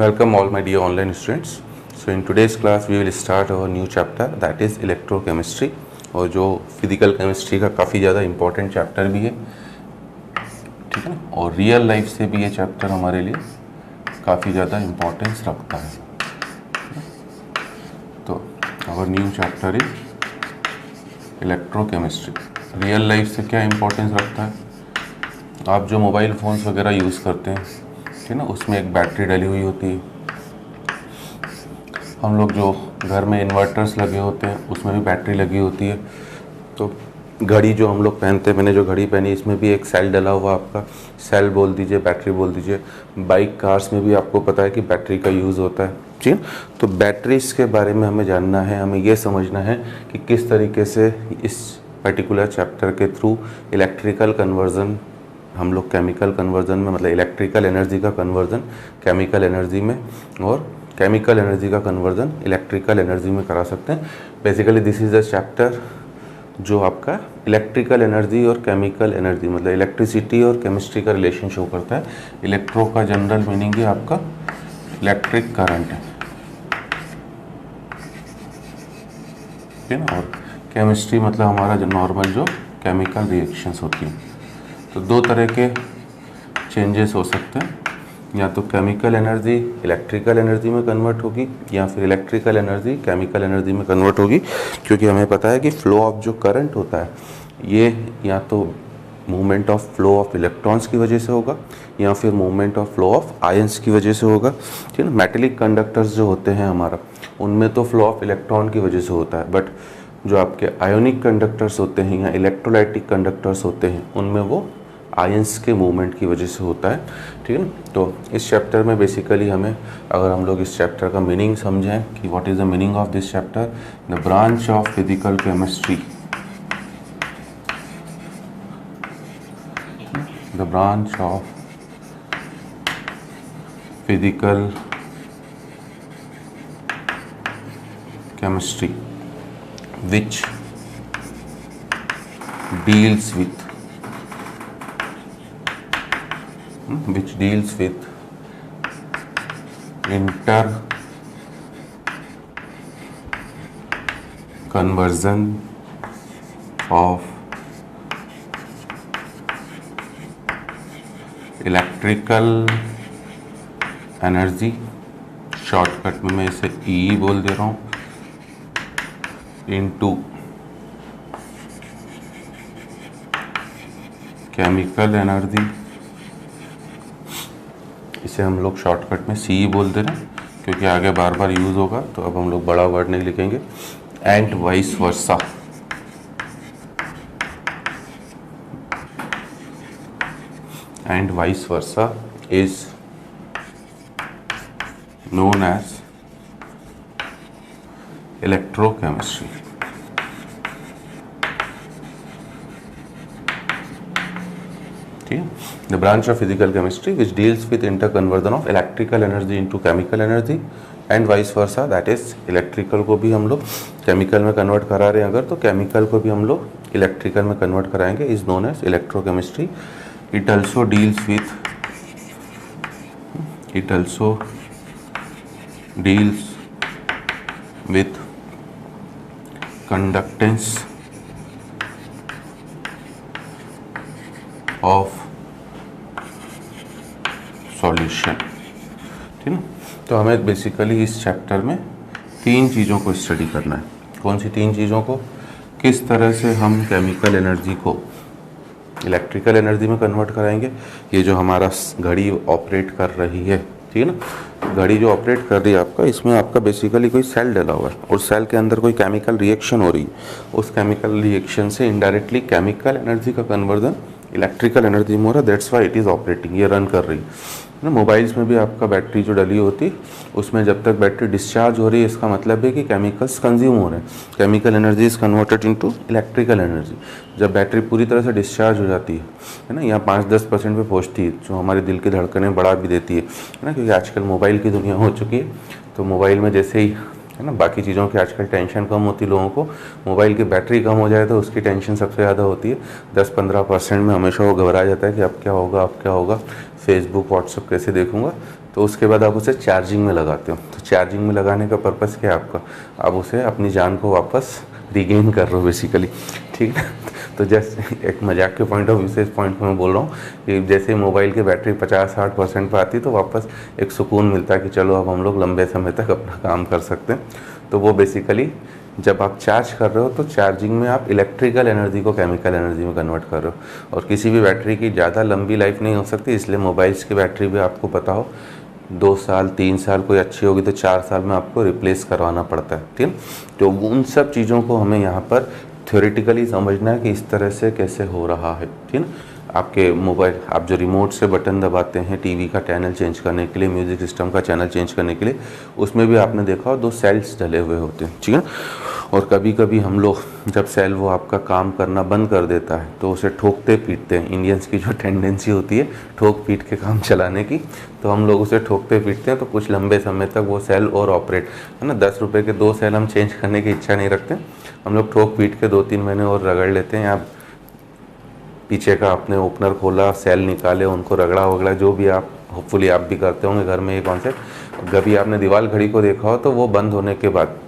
Welcome all my dear online students. So in today's class we will start our new chapter, that is electrochemistry, और जो physical chemistry का काफ़ी ज़्यादा important chapter भी है, ठीक है ना, और रियल लाइफ से भी ये चैप्टर हमारे लिए काफ़ी ज़्यादा इम्पोर्टेंस रखता है। तो our new chapter is electrochemistry. Real life से क्या इम्पोर्टेंस रखता है? आप जो मोबाइल फ़ोन्स वगैरह यूज़ करते हैं, ठीक है ना, उसमें एक बैटरी डली हुई होती है। हम लोग जो घर में इन्वर्टर्स लगे होते हैं उसमें भी बैटरी लगी होती है। तो घड़ी जो हम लोग पहनते हैं, मैंने जो घड़ी पहनी इसमें भी एक सेल डला हुआ, आपका सेल बोल दीजिए, बैटरी बोल दीजिए। बाइक कार्स में भी आपको पता है कि बैटरी का यूज़ होता है, ठीक है। तो बैटरीज के बारे में हमें जानना है, हमें ये समझना है कि किस तरीके से इस पर्टिकुलर चैप्टर के थ्रू इलेक्ट्रिकल कन्वर्ज़न हम लोग केमिकल कन्वर्ज़न में, मतलब इलेक्ट्रिकल एनर्जी का कन्वर्ज़न केमिकल एनर्जी में और केमिकल एनर्जी का कन्वर्ज़न इलेक्ट्रिकल एनर्जी में करा सकते हैं। Basically this is the chapter जो आपका इलेक्ट्रिकल एनर्जी और केमिकल एनर्जी, मतलब इलेक्ट्रिसिटी और केमिस्ट्री का रिलेशन शो करता है। इलेक्ट्रो का जनरल मीनिंग है आपका इलेक्ट्रिक करंट है, ठीक है ना, और केमिस्ट्री मतलब हमारा जो नॉर्मल जो केमिकल रिएक्शंस होती हैं। तो दो तरह के चेंजेस हो सकते हैं, या तो केमिकल एनर्जी इलेक्ट्रिकल एनर्जी में कन्वर्ट होगी या फिर इलेक्ट्रिकल एनर्जी केमिकल एनर्जी में कन्वर्ट होगी। क्योंकि हमें पता है कि फ्लो ऑफ जो करंट होता है ये या तो movement of flow of electrons की वजह से होगा या फिर movement of flow of ions की वजह से होगा, ठीक है ना। मेटेलिक कंडक्टर्स जो होते हैं हमारा, उनमें तो फ्लो ऑफ इलेक्ट्रॉन की वजह से होता है, बट जो आपके आयोनिक कंडक्टर्स होते हैं या इलेक्ट्रोलाइटिक कंडक्टर्स होते हैं उनमें वो आयंस के मूवमेंट की वजह से होता है, ठीक है ना। तो इस चैप्टर में बेसिकली हमें, अगर हम लोग इस चैप्टर का मीनिंग समझें कि what is the meaning of this chapter, the branch of physical chemistry, the branch of physical chemistry which deals with interconversion of electrical energy, shortcut में मैं इसे ई बोल दे रहा हूँ, इनटू केमिकल एनर्जी, इसे हम लोग शॉर्टकट में सी बोल दे रहे हैं क्योंकि आगे बार बार यूज़ होगा, तो अब हम लोग बड़ा वर्ड नहीं लिखेंगे। And vice versa, and vice versa is known as electrochemistry, ठीक है। The branch of physical chemistry which deals with interconversion of electrical energy into chemical energy and vice versa, that is electrical को भी हम लोग chemical में convert करा रहे हैं अगर, तो chemical को भी हम लोग electrical में convert कराएंगे, is known as electrochemistry. It also deals with conductance of solution, ठीक है ना। तो हमें बेसिकली इस चैप्टर में तीन चीज़ों को स्टडी करना है। कौन सी तीन चीज़ों को? किस तरह से हम केमिकल एनर्जी को इलेक्ट्रिकल एनर्जी में कन्वर्ट कराएंगे। ये जो हमारा घड़ी ऑपरेट कर रही है, ठीक है ना, घड़ी जो ऑपरेट कर रही है आपका, इसमें आपका बेसिकली कोई सेल डला हुआ है और सेल के अंदर कोई केमिकल रिएक्शन हो रही है। उस केमिकल रिएक्शन से इनडायरेक्टली केमिकल एनर्जी का कन्वर्जन इलेक्ट्रिकल एनर्जी में हो रहा है, that's why it is operating, ये रन कर रही है ना। मोबाइल्स में भी आपका बैटरी जो डली होती है उसमें जब तक बैटरी डिस्चार्ज हो रही है, इसका मतलब है कि केमिकल्स कंज्यूम हो रहे हैं, chemical energy is converted into electrical energy. जब बैटरी पूरी तरह से डिस्चार्ज हो जाती है ना, यहाँ 5-10% पे पहुँचती है, जो हमारी दिल की धड़कनें बढ़ा भी देती है ना, क्योंकि आजकल मोबाइल की दुनिया हो चुकी है। तो मोबाइल में जैसे ही है ना, बाकी चीज़ों की आजकल टेंशन कम होती लोगों को, मोबाइल की बैटरी कम हो जाए तो उसकी टेंशन सबसे ज़्यादा होती है। 10-15% में हमेशा वो घबरा जाता है कि अब क्या होगा, फेसबुक व्हाट्सअप कैसे देखूंगा। तो उसके बाद आप उसे चार्जिंग में लगाते हो। तो चार्जिंग में लगाने का पर्पज़ क्या है आपका, आप उसे अपनी जान को वापस रिगेन कर रहे हो बेसिकली, ठीक है। तो जस्ट एक मजाक के पॉइंट ऑफ व्यू से इस पॉइंट को मैं बोल रहा हूँ कि जैसे मोबाइल की बैटरी 50-60% पर आती है तो वापस एक सुकून मिलता है कि चलो अब हम लोग लंबे समय तक अपना काम कर सकते हैं। तो वो बेसिकली जब आप चार्ज कर रहे हो तो चार्जिंग में आप इलेक्ट्रिकल एनर्जी को केमिकल एनर्जी में कन्वर्ट कर रहे हो। और किसी भी बैटरी की ज़्यादा लंबी लाइफ नहीं हो सकती, इसलिए मोबाइल्स की बैटरी भी आपको पता हो 2 साल 3 साल, कोई अच्छी होगी तो 4 साल में आपको रिप्लेस करवाना पड़ता है, ठीक है। तो उन सब चीज़ों को हमें यहाँ पर थ्योरेटिकली समझना है कि इस तरह से कैसे हो रहा है, ठीक है। आपके मोबाइल, आप जो रिमोट से बटन दबाते हैं टीवी का चैनल चेंज करने के लिए, म्यूज़िक सिस्टम का चैनल चेंज करने के लिए, उसमें भी आपने देखा हो 2 सेल्स डले हुए होते हैं, ठीक है। और कभी कभी हम लोग जब सेल वो आपका काम करना बंद कर देता है तो उसे ठोकते पीटते हैं। इंडियंस की जो टेंडेंसी होती है ठोक पीट के काम चलाने की, तो हम लोग उसे ठोकते पीटते हैं तो कुछ लंबे समय तक वो सेल और ऑपरेट, है ना। 10 रुपये के 2 सेल हम चेंज करने की इच्छा नहीं रखते, हम लोग ठोक पीट के 2-3 महीने और रगड़ लेते हैं। आप पीछे का अपने ओपनर खोला, सेल निकाले, उनको रगड़ा वगड़ा, जो भी आप होपफुली आप भी करते होंगे घर में ये कॉन्सेप्ट। कभी आपने दीवार घड़ी को देखा हो तो वो बंद होने के बाद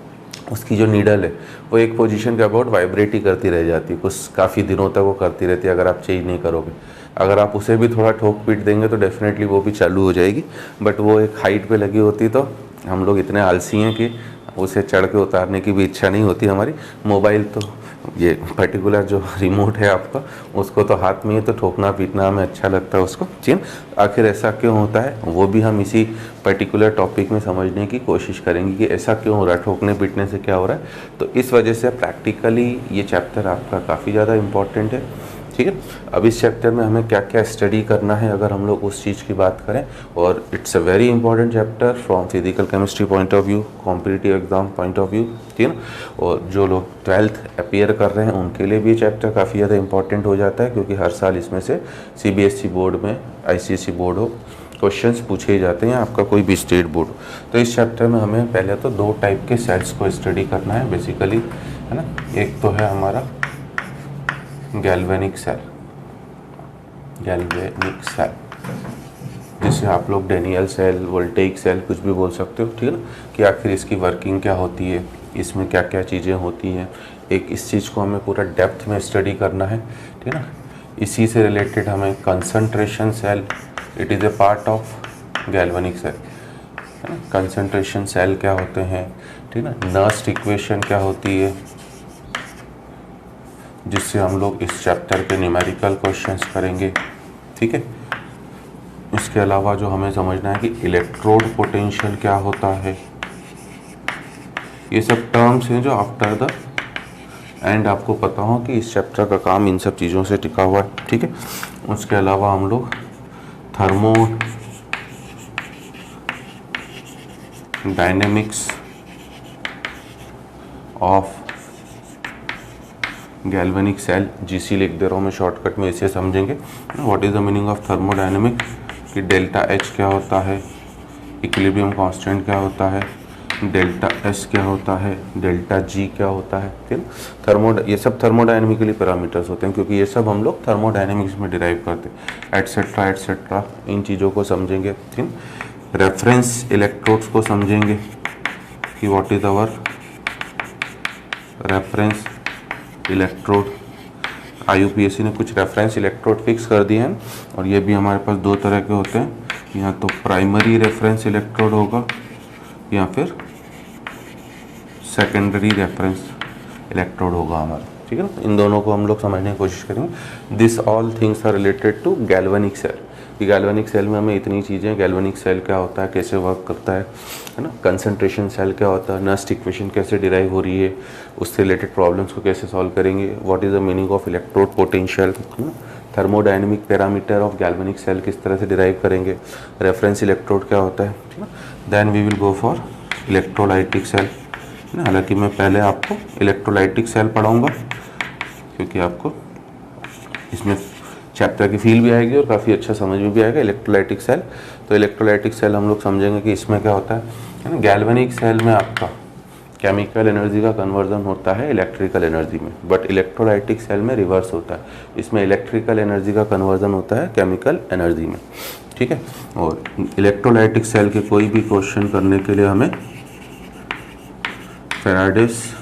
उसकी जो नीडल है वो एक पोजीशन के अबाउट वाइब्रेट ही करती रह जाती है, कुछ काफ़ी दिनों तक वो करती रहती है अगर आप चेंज नहीं करोगे। अगर आप उसे भी थोड़ा ठोक पीट देंगे तो डेफिनेटली वो भी चालू हो जाएगी, बट वो एक हाइट पे लगी होती तो हम लोग इतने आलसी हैं कि उसे चढ़ के उतारने की भी इच्छा नहीं होती हमारी। मोबाइल तो ये पर्टिकुलर जो रिमोट है आपका, उसको तो हाथ में ही तो ठोकना पीटना हमें अच्छा लगता है उसको, ठीक है। आखिर ऐसा क्यों होता है वो भी हम इसी पर्टिकुलर टॉपिक में समझने की कोशिश करेंगे कि ऐसा क्यों हो रहा है, ठोकने पीटने से क्या हो रहा है। तो इस वजह से प्रैक्टिकली ये चैप्टर आपका काफ़ी ज़्यादा इम्पॉर्टेंट है, ठीक है। अब इस चैप्टर में हमें क्या क्या स्टडी करना है अगर हम लोग उस चीज़ की बात करें, और it's a very important chapter from physical chemistry point of view, competitive exam point of view, ठीक है। और जो लोग 12th अपीयर कर रहे हैं उनके लिए भी ये चैप्टर काफ़ी ज़्यादा इंपॉर्टेंट हो जाता है, क्योंकि हर साल इसमें से CBSE बोर्ड में, ICSE बोर्ड हो, क्वेश्चंस पूछे जाते हैं, आपका कोई भी स्टेट बोर्ड हो। तो इस चैप्टर में हमें पहले तो 2 टाइप के सेल्स को स्टडी करना है बेसिकली, है ना। एक तो है हमारा गैल्वेनिक सेल, जिसे आप लोग डेनियल सेल, वोल्टेइक सेल कुछ भी बोल सकते हो, ठीक है ना, कि आखिर इसकी वर्किंग क्या होती है, इसमें क्या क्या चीज़ें होती हैं। एक इस चीज़ को हमें पूरा डेप्थ में स्टडी करना है, ठीक है ना। इसी से रिलेटेड हमें concentration cell, it is a part of galvanic cell, है ना। कंसंट्रेशन सेल क्या होते हैं, ठीक है ना। नर्स्ट इक्वेशन क्या होती है, जिससे हम लोग इस चैप्टर के न्यूमेरिकल क्वेश्चंस करेंगे, ठीक है। इसके अलावा जो हमें समझना है कि इलेक्ट्रोड पोटेंशियल क्या होता है, ये सब टर्म्स हैं जो आफ्टर द एंड आपको पता हो कि इस चैप्टर का काम इन सब चीज़ों से टिका हुआ है, ठीक है। उसके अलावा हम लोग thermodynamics of galvanic cell, GC लिख दे रहा हूँ मैं शॉर्टकट में, इसे समझेंगे। What is the meaning of thermodynamic, कि डेल्टा H क्या होता है, इक्विलिब्रियम कांस्टेंट क्या होता है, डेल्टा S क्या होता है, डेल्टा G क्या होता है, ठीक है। ये सब थर्मोडायनेमिकली पैरामीटर्स होते हैं, क्योंकि ये सब हम लोग थर्मोडायनेमिक्स में डिराइव करते हैं, एटसेट्रा एटसेट्रा। इन चीज़ों को समझेंगे, ठीक है। रेफरेंस इलेक्ट्रोड्स को समझेंगे कि what is our reference electrode. IUPAC ने कुछ रेफरेंस इलेक्ट्रोड फिक्स कर दिए हैं, और ये भी हमारे पास 2 तरह के होते हैं, या तो प्राइमरी रेफरेंस इलेक्ट्रोड होगा या फिर सेकेंडरी रेफरेंस इलेक्ट्रोड होगा हमारा, ठीक है ना। इन दोनों को हम लोग समझने की कोशिश करेंगे। This all things are related to galvanic cell, कि गैल्वेनिक सेल में हमें इतनी चीज़ें, गैल्वेनिक सेल क्या होता है, कैसे वर्क करता है ना, कंसंट्रेशन सेल क्या होता है, नर्स्ट इक्वेशन कैसे डिराइव हो रही है, उससे रिलेटेड प्रॉब्लम्स को कैसे सॉल्व करेंगे, what is the meaning of electrode potential, thermodynamic parameter of galvanic cell किस तरह से डिराइव करेंगे, रेफरेंस इलेक्ट्रोड क्या होता है, ठीक है। Then we will go for electrolytic cell, ना। हालांकि मैं पहले आपको इलेक्ट्रोलाइटिक सेल पढ़ाऊँगा, क्योंकि आपको इसमें चैप्टर की फील भी आएगी और काफ़ी अच्छा समझ में भी आएगा इलेक्ट्रोलाइटिक सेल। तो इलेक्ट्रोलाइटिक सेल हम लोग समझेंगे कि इसमें क्या होता है ना। गैल्वेनिक सेल में आपका केमिकल एनर्जी का कन्वर्जन होता है इलेक्ट्रिकल एनर्जी में, बट इलेक्ट्रोलाइटिक सेल में रिवर्स होता है, इसमें इलेक्ट्रिकल एनर्जी का कन्वर्जन होता है केमिकल एनर्जी में, ठीक है। और इलेक्ट्रोलाइटिक सेल के कोई भी क्वेश्चन करने के लिए हमें फैराडेस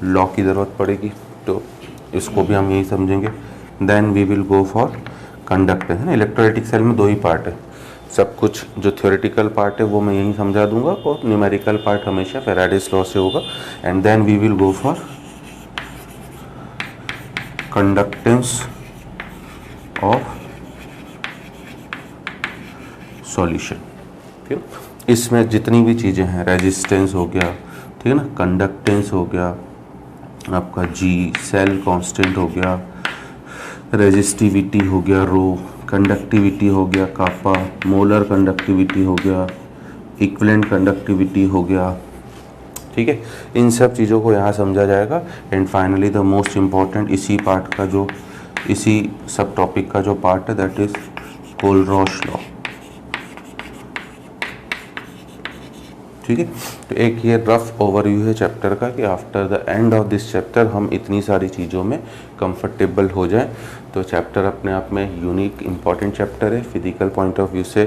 लॉ की ज़रूरत पड़ेगी, तो इसको भी हम यही समझेंगे। Then we will go for conductance, है ना। इलेक्ट्रोलाइटिक सेल में दो ही पार्ट है, सब कुछ जो थ्योरेटिकल पार्ट है वो मैं यहीं समझा दूंगा, और न्यूमेरिकल पार्ट हमेशा फैराडेस लॉ से होगा। And then we will go for conductance of solution, ठीक है। इसमें जितनी भी चीज़ें हैं, रेजिस्टेंस हो गया, ठीक है ना, कंडक्टेंस हो गया आपका, जी सेल कांस्टेंट हो गया, रेजिस्टिविटी हो गया रो, कंडक्टिविटी हो गया कापा, मोलर कंडक्टिविटी हो गया, इक्विवेलेंट कंडक्टिविटी हो गया, ठीक है। इन सब चीज़ों को यहाँ समझा जाएगा। And finally the most important इसी पार्ट का जो, इसी सब टॉपिक का जो पार्ट है, दैट इज कोलरॉश लॉ, ठीक है। तो एक ये रफ ओवरव्यू है चैप्टर का कि after the end of this chapter हम इतनी सारी चीज़ों में कंफर्टेबल हो जाएं। तो चैप्टर अपने आप में यूनिक इम्पॉर्टेंट चैप्टर है, फिजिकल पॉइंट ऑफ व्यू से,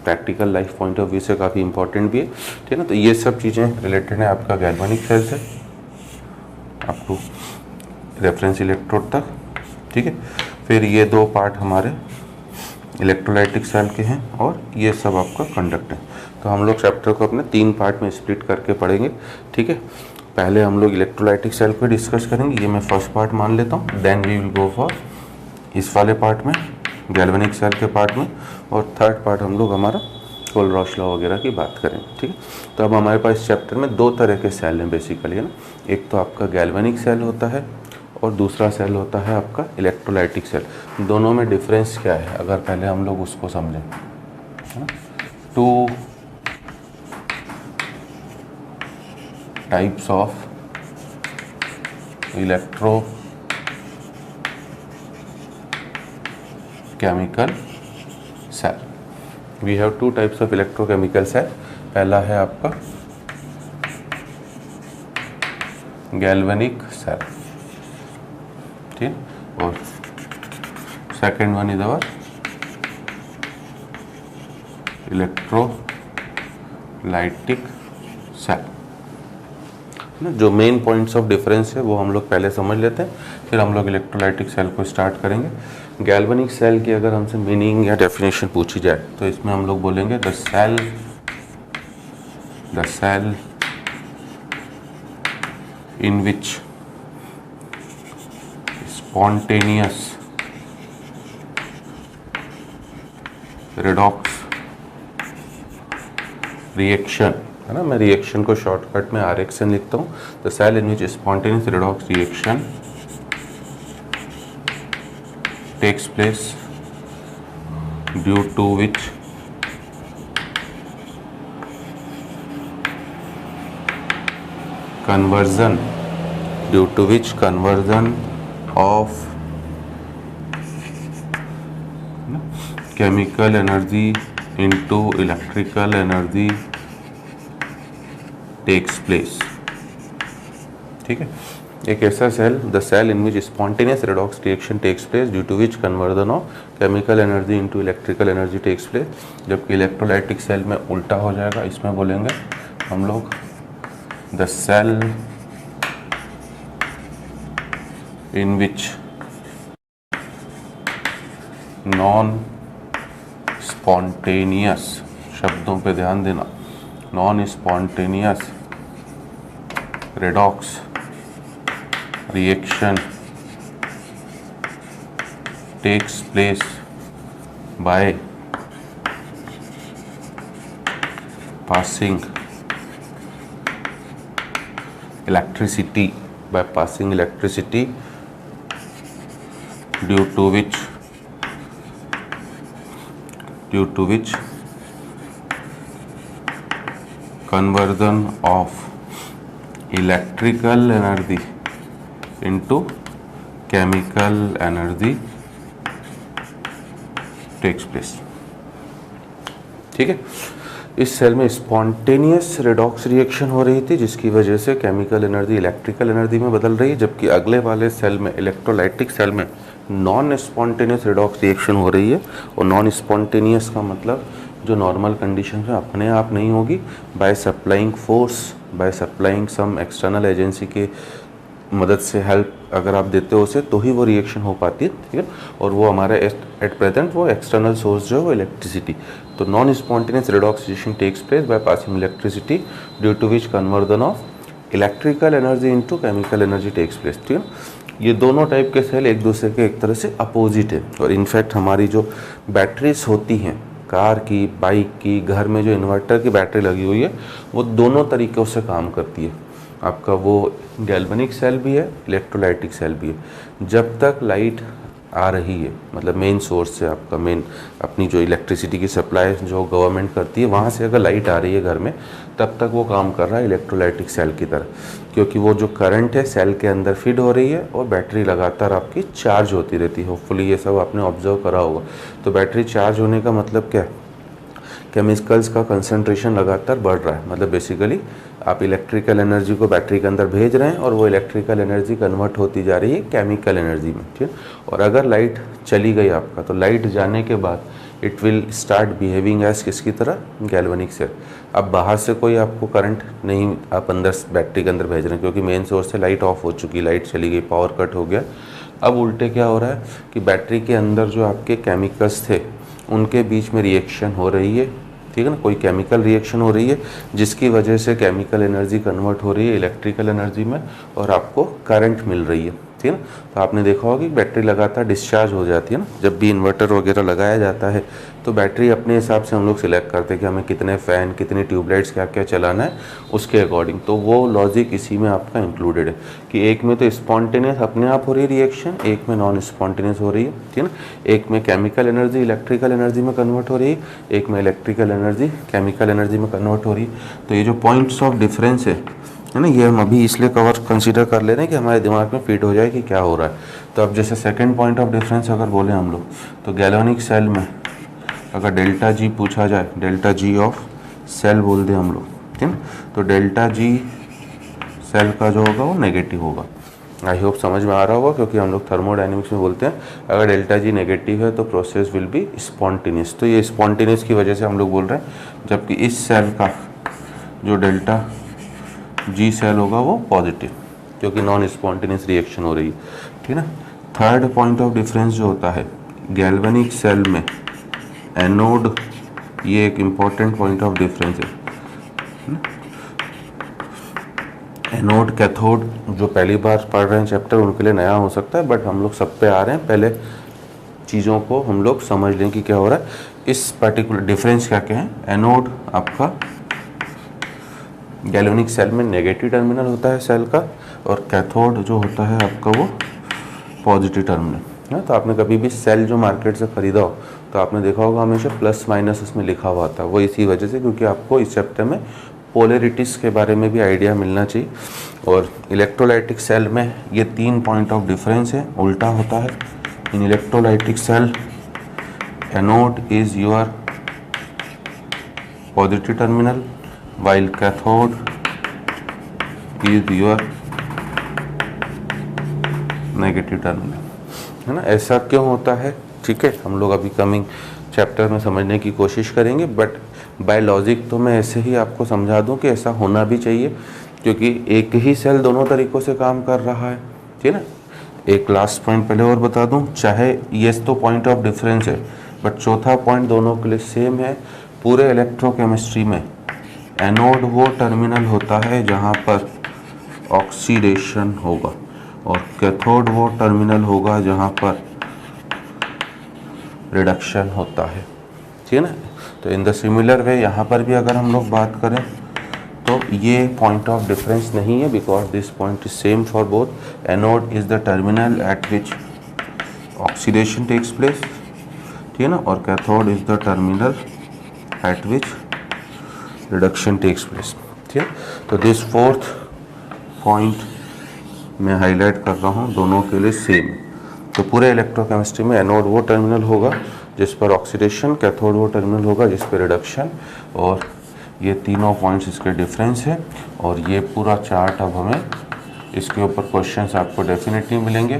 practical life point of view से काफ़ी इंपॉर्टेंट भी है, ठीक है ना। तो ये सब चीज़ें रिलेटेड है आपका गैल्वेनिक सेल से अप टू रेफरेंस इलेक्ट्रोड तक, ठीक है। फिर ये दो पार्ट हमारे इलेक्ट्रोलाइटिक सेल के हैं, और ये सब आपका कंडक्ट है। तो हम लोग चैप्टर को अपने 3 पार्ट में स्प्लिट करके पढ़ेंगे, ठीक है। पहले हम लोग इलेक्ट्रोलाइटिक सेल को डिस्कस करेंगे, ये मैं फर्स्ट पार्ट मान लेता हूँ। Then we will go for इस वाले पार्ट में, गैल्वेनिक सेल के पार्ट में, और थर्ड पार्ट हम लोग हमारा कोलरॉश लॉ वगैरह की बात करेंगे, ठीक है। तो अब हमारे पास इस चैप्टर में 2 तरह के सेल हैं बेसिकली, है ना। एक तो आपका गैल्वेनिक सेल होता है, और दूसरा सेल होता है आपका इलेक्ट्रोलाइटिक सेल। दोनों में डिफरेंस क्या है, अगर पहले हम लोग उसको समझें, है ना। 2 types of electrochemical cell, we have 2 types of electrochemical cell. पहला है आपका गैल्वेनिक सेल, ठीक, और second one is our electrolytic cell. जो मेन पॉइंट्स ऑफ डिफरेंस है वो हम लोग पहले समझ लेते हैं, फिर हम लोग इलेक्ट्रोलाइटिक सेल को स्टार्ट करेंगे। गैल्वेनिक सेल की अगर हमसे मीनिंग या डेफिनेशन पूछी जाए तो इसमें हम लोग बोलेंगे the cell in which spontaneous redox reaction, है ना। मैं रिएक्शन को शॉर्टकट में RXN लिखता हूँ। The cell in which spontaneous redox reaction takes place due to which conversion of chemical energy into electrical energy takes place, ठीक है। एक ऐसा cell, the cell in which spontaneous redox reaction takes place due to which conversion of chemical energy into electrical energy takes place. जबकि electrolytic cell में उल्टा हो जाएगा, इसमें बोलेंगे हम लोग the cell in which non spontaneous, शब्दों पे ध्यान देना, non spontaneous redox reaction takes place by passing electricity, by passing electricity due to which conversion of electrical energy into chemical energy takes place, ठीक है। इस सेल में spontaneous redox reaction हो रही थी जिसकी वजह से केमिकल एनर्जी इलेक्ट्रिकल एनर्जी में बदल रही है, जबकि अगले वाले सेल में इलेक्ट्रोलाइटिक सेल में नॉन स्पॉन्टेनियस रेडॉक्स रिएक्शन हो रही है। और नॉन स्पॉन्टेनियस का मतलब जो नॉर्मल कंडीशन में अपने आप नहीं होगी, by supplying force, by supplying some external agency के मदद से हेल्प अगर आप देते हो उसे तो ही वो रिएक्शन हो पाती है, ठीक है। और वो हमारे एट प्रेजेंट वो एक्सटर्नल सोर्स जो है वो इलेक्ट्रिसिटी। तो non spontaneous redox reaction takes place by passing electricity due to which conversion of electrical energy into chemical energy takes place, ठीक है। ये दोनों टाइप के सेल एक दूसरे के एक तरह से अपोजिट है। और इनफैक्ट हमारी जो बैटरीज होती हैं कार की, बाइक की, घर में जो इन्वर्टर की बैटरी लगी हुई है वो दोनों तरीक़ों से काम करती है। आपका वो गैल्वेनिक सेल भी है, इलेक्ट्रोलाइटिक सेल भी है। जब तक लाइट आ रही है, मतलब मेन सोर्स से आपका मेन अपनी जो इलेक्ट्रिसिटी की सप्लाई जो गवर्नमेंट करती है वहाँ से अगर लाइट आ रही है घर में, तब तक वो काम कर रहा है इलेक्ट्रोलाइटिक सेल की तरह, क्योंकि वो जो करंट है सेल के अंदर फीड हो रही है और बैटरी लगातार आपकी चार्ज होती रहती है। होपफुली ये सब आपने ऑब्जर्व करा होगा। तो बैटरी चार्ज होने का मतलब क्या है, केमिकल्स का कंसंट्रेशन लगातार बढ़ रहा है। मतलब बेसिकली आप इलेक्ट्रिकल एनर्जी को बैटरी के अंदर भेज रहे हैं और वो इलेक्ट्रिकल एनर्जी कन्वर्ट होती जा रही है केमिकल एनर्जी में, ठीक। और अगर लाइट चली गई आपका, तो लाइट जाने के बाद it will start behaving as किसकी तरह, गैल्वेनिक सेल। अब बाहर से कोई आपको करंट नहीं आप अंदर बैटरी के अंदर भेज रहे हैं, क्योंकि मेन सोर्स से लाइट ऑफ हो चुकी, लाइट चली गई, पावर कट हो गया। अब उल्टे क्या हो रहा है कि बैटरी के अंदर जो आपके केमिकल्स थे उनके बीच में रिएक्शन हो रही है, ठीक है ना। कोई केमिकल रिएक्शन हो रही है जिसकी वजह से केमिकल एनर्जी कन्वर्ट हो रही है इलेक्ट्रिकल एनर्जी में और आपको करंट मिल रही है, ठीक है ना। तो आपने देखा होगा कि बैटरी लगातार डिस्चार्ज हो जाती है ना। जब भी इन्वर्टर वगैरह लगाया जाता है तो बैटरी अपने हिसाब से हम लोग सिलेक्ट करते हैं कि हमें कितने फ़ैन, कितनी ट्यूबलाइट्स, क्या क्या चलाना है उसके अकॉर्डिंग। तो वो लॉजिक इसी में आपका इंक्लूडेड है कि एक में तो स्पॉन्टेनियस अपने आप हो रही है रिएक्शन, एक में नॉन स्पॉन्टेनियस हो रही है, ठीक है ना। एक में केमिकल एनर्जी इलेक्ट्रिकल एनर्जी में कन्वर्ट हो रही है, एक में इलेक्ट्रिकल एनर्जी केमिकल एनर्जी में कन्वर्ट हो रही है। तो ये जो पॉइंट्स ऑफ डिफरेंस है ना, ये हम अभी इसलिए कंसीडर कर ले रहे हैं कि हमारे दिमाग में फिट हो जाए कि क्या हो रहा है। तो अब जैसे सेकंड पॉइंट ऑफ डिफरेंस अगर बोले हम लोग, तो गैल्वेनिक सेल में अगर डेल्टा जी पूछा जाए, डेल्टा जी ऑफ सेल बोल दें हम लोग, ठीक है। तो डेल्टा जी सेल का जो होगा वो नेगेटिव होगा। आई होप समझ में आ रहा होगा, क्योंकि हम लोग थर्मोडाइनमिक्स में बोलते हैं अगर डेल्टा जी नेगेटिव है तो प्रोसेस विल बी स्पॉन्टेनियस। तो ये स्पॉन्टेनियस की वजह से हम लोग बोल रहे हैं, जबकि इस सेल का जो डेल्टा जी सेल होगा वो पॉजिटिव, क्योंकि नॉन स्पॉन्टेनियस रिएक्शन हो रही है, ठीक है ना। थर्ड पॉइंट ऑफ डिफरेंस जो होता है गैल्वेनिक सेल में एनोड, ये एक इम्पॉर्टेंट पॉइंट ऑफ डिफरेंस है। एनोड कैथोड जो पहली बार पढ़ रहे हैं चैप्टर उनके लिए नया हो सकता है, बट हम लोग सब पे आ रहे हैं, पहले चीज़ों को हम लोग समझ लें कि क्या हो रहा है। इस पर्टिकुलर डिफरेंस क्या क्या है, एनोड आपका गैल्वेनिक सेल में नेगेटिव टर्मिनल होता है सेल का, और कैथोड जो होता है आपका वो पॉजिटिव टर्मिनल है। तो आपने कभी भी सेल जो मार्केट से ख़रीदा हो तो आपने देखा होगा हमेशा प्लस माइनस उसमें लिखा हुआ था, वो इसी वजह से, क्योंकि आपको इस चैप्टर में पोलैरिटीज़ के बारे में भी आइडिया मिलना चाहिए। और इलेक्ट्रोलाइटिक सेल में ये 3 पॉइंट ऑफ डिफरेंस है, उल्टा होता है। In electrolytic cell anode is your positive terminal while cathode is your negative terminal, है ना। ऐसा क्यों होता है, ठीक है, हम लोग अभी कमिंग चैप्टर में समझने की कोशिश करेंगे, बट बाय लॉजिक तो मैं ऐसे ही आपको समझा दूं कि ऐसा होना भी चाहिए, क्योंकि एक ही सेल दोनों तरीक़ों से काम कर रहा है, ठीक है ना। एक लास्ट पॉइंट पहले और बता दूं, चाहे ये तो पॉइंट ऑफ डिफरेंस है, बट चौथा पॉइंट दोनों के लिए सेम है। पूरे इलेक्ट्रोकेमिस्ट्री में एनोड वो टर्मिनल होता है जहाँ पर ऑक्सीडेशन होगा, और कैथोड वो टर्मिनल होगा जहाँ पर रिडक्शन होता है, ठीक है ना। तो इन द सिमिलर वे यहाँ पर भी अगर हम लोग बात करें तो ये पॉइंट ऑफ डिफरेंस नहीं है, because this point is same for both. Anode is the terminal at which oxidation takes place, ठीक है ना, और cathode is the terminal at which reduction takes place, ठीक है। तो दिस फोर्थ पॉइंट मैं हाईलाइट कर रहा हूँ, दोनों के लिए सेम। तो पूरे इलेक्ट्रोकेमिस्ट्री में एनोड वो टर्मिनल होगा जिस पर ऑक्सीडेशन, कैथोड वो टर्मिनल होगा जिस पर रिडक्शन, और ये तीनों पॉइंट्स इसके डिफरेंस है, और ये पूरा चार्ट अब हमें इसके ऊपर क्वेश्चंस आपको डेफिनेटली मिलेंगे।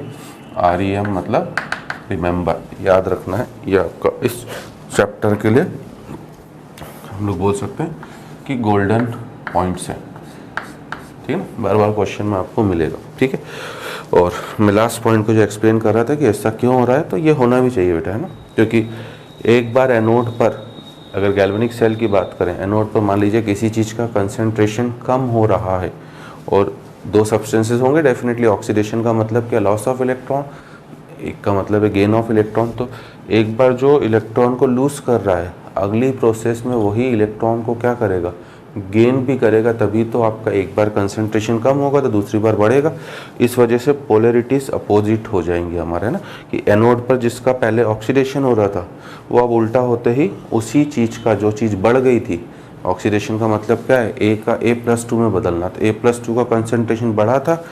REM मतलब रिमेंबर, याद रखना है। ये आपका इस चैप्टर के लिए हम लोग बोल सकते हैं कि गोल्डन पॉइंट्स हैं, ठीक है। बार बार क्वेश्चन में आपको मिलेगा, ठीक है। और मैं लास्ट पॉइंट को जो एक्सप्लेन कर रहा था कि ऐसा क्यों हो रहा है, तो ये होना भी चाहिए बेटा, है ना। क्योंकि एक बार एनोड पर, अगर गैल्वेनिक सेल की बात करें, एनोड पर मान लीजिए किसी चीज़ का कंसंट्रेशन कम हो रहा है, और दो सब्सटेंसेस होंगे डेफिनेटली। ऑक्सीडेशन का मतलब क्या, लॉस ऑफ इलेक्ट्रॉन, एक का मतलब है गेन ऑफ इलेक्ट्रॉन। तो एक बार जो इलेक्ट्रॉन को लूज कर रहा है, अगली प्रोसेस में वही इलेक्ट्रॉन को क्या करेगा, गेन भी करेगा। तभी तो आपका एक बार कंसंट्रेशन कम होगा तो दूसरी बार बढ़ेगा। इस वजह से पोलैरिटीज अपोजिट हो जाएंगी हमारे, है ना। कि एनोड पर जिसका पहले ऑक्सीडेशन हो रहा था, वो अब उल्टा होते ही उसी चीज़ का, जो चीज़ बढ़ गई थी, ऑक्सीडेशन का मतलब क्या है, ए का A+2 में बदलना। तो A+2 का कंसंट्रेशन बढ़ा था,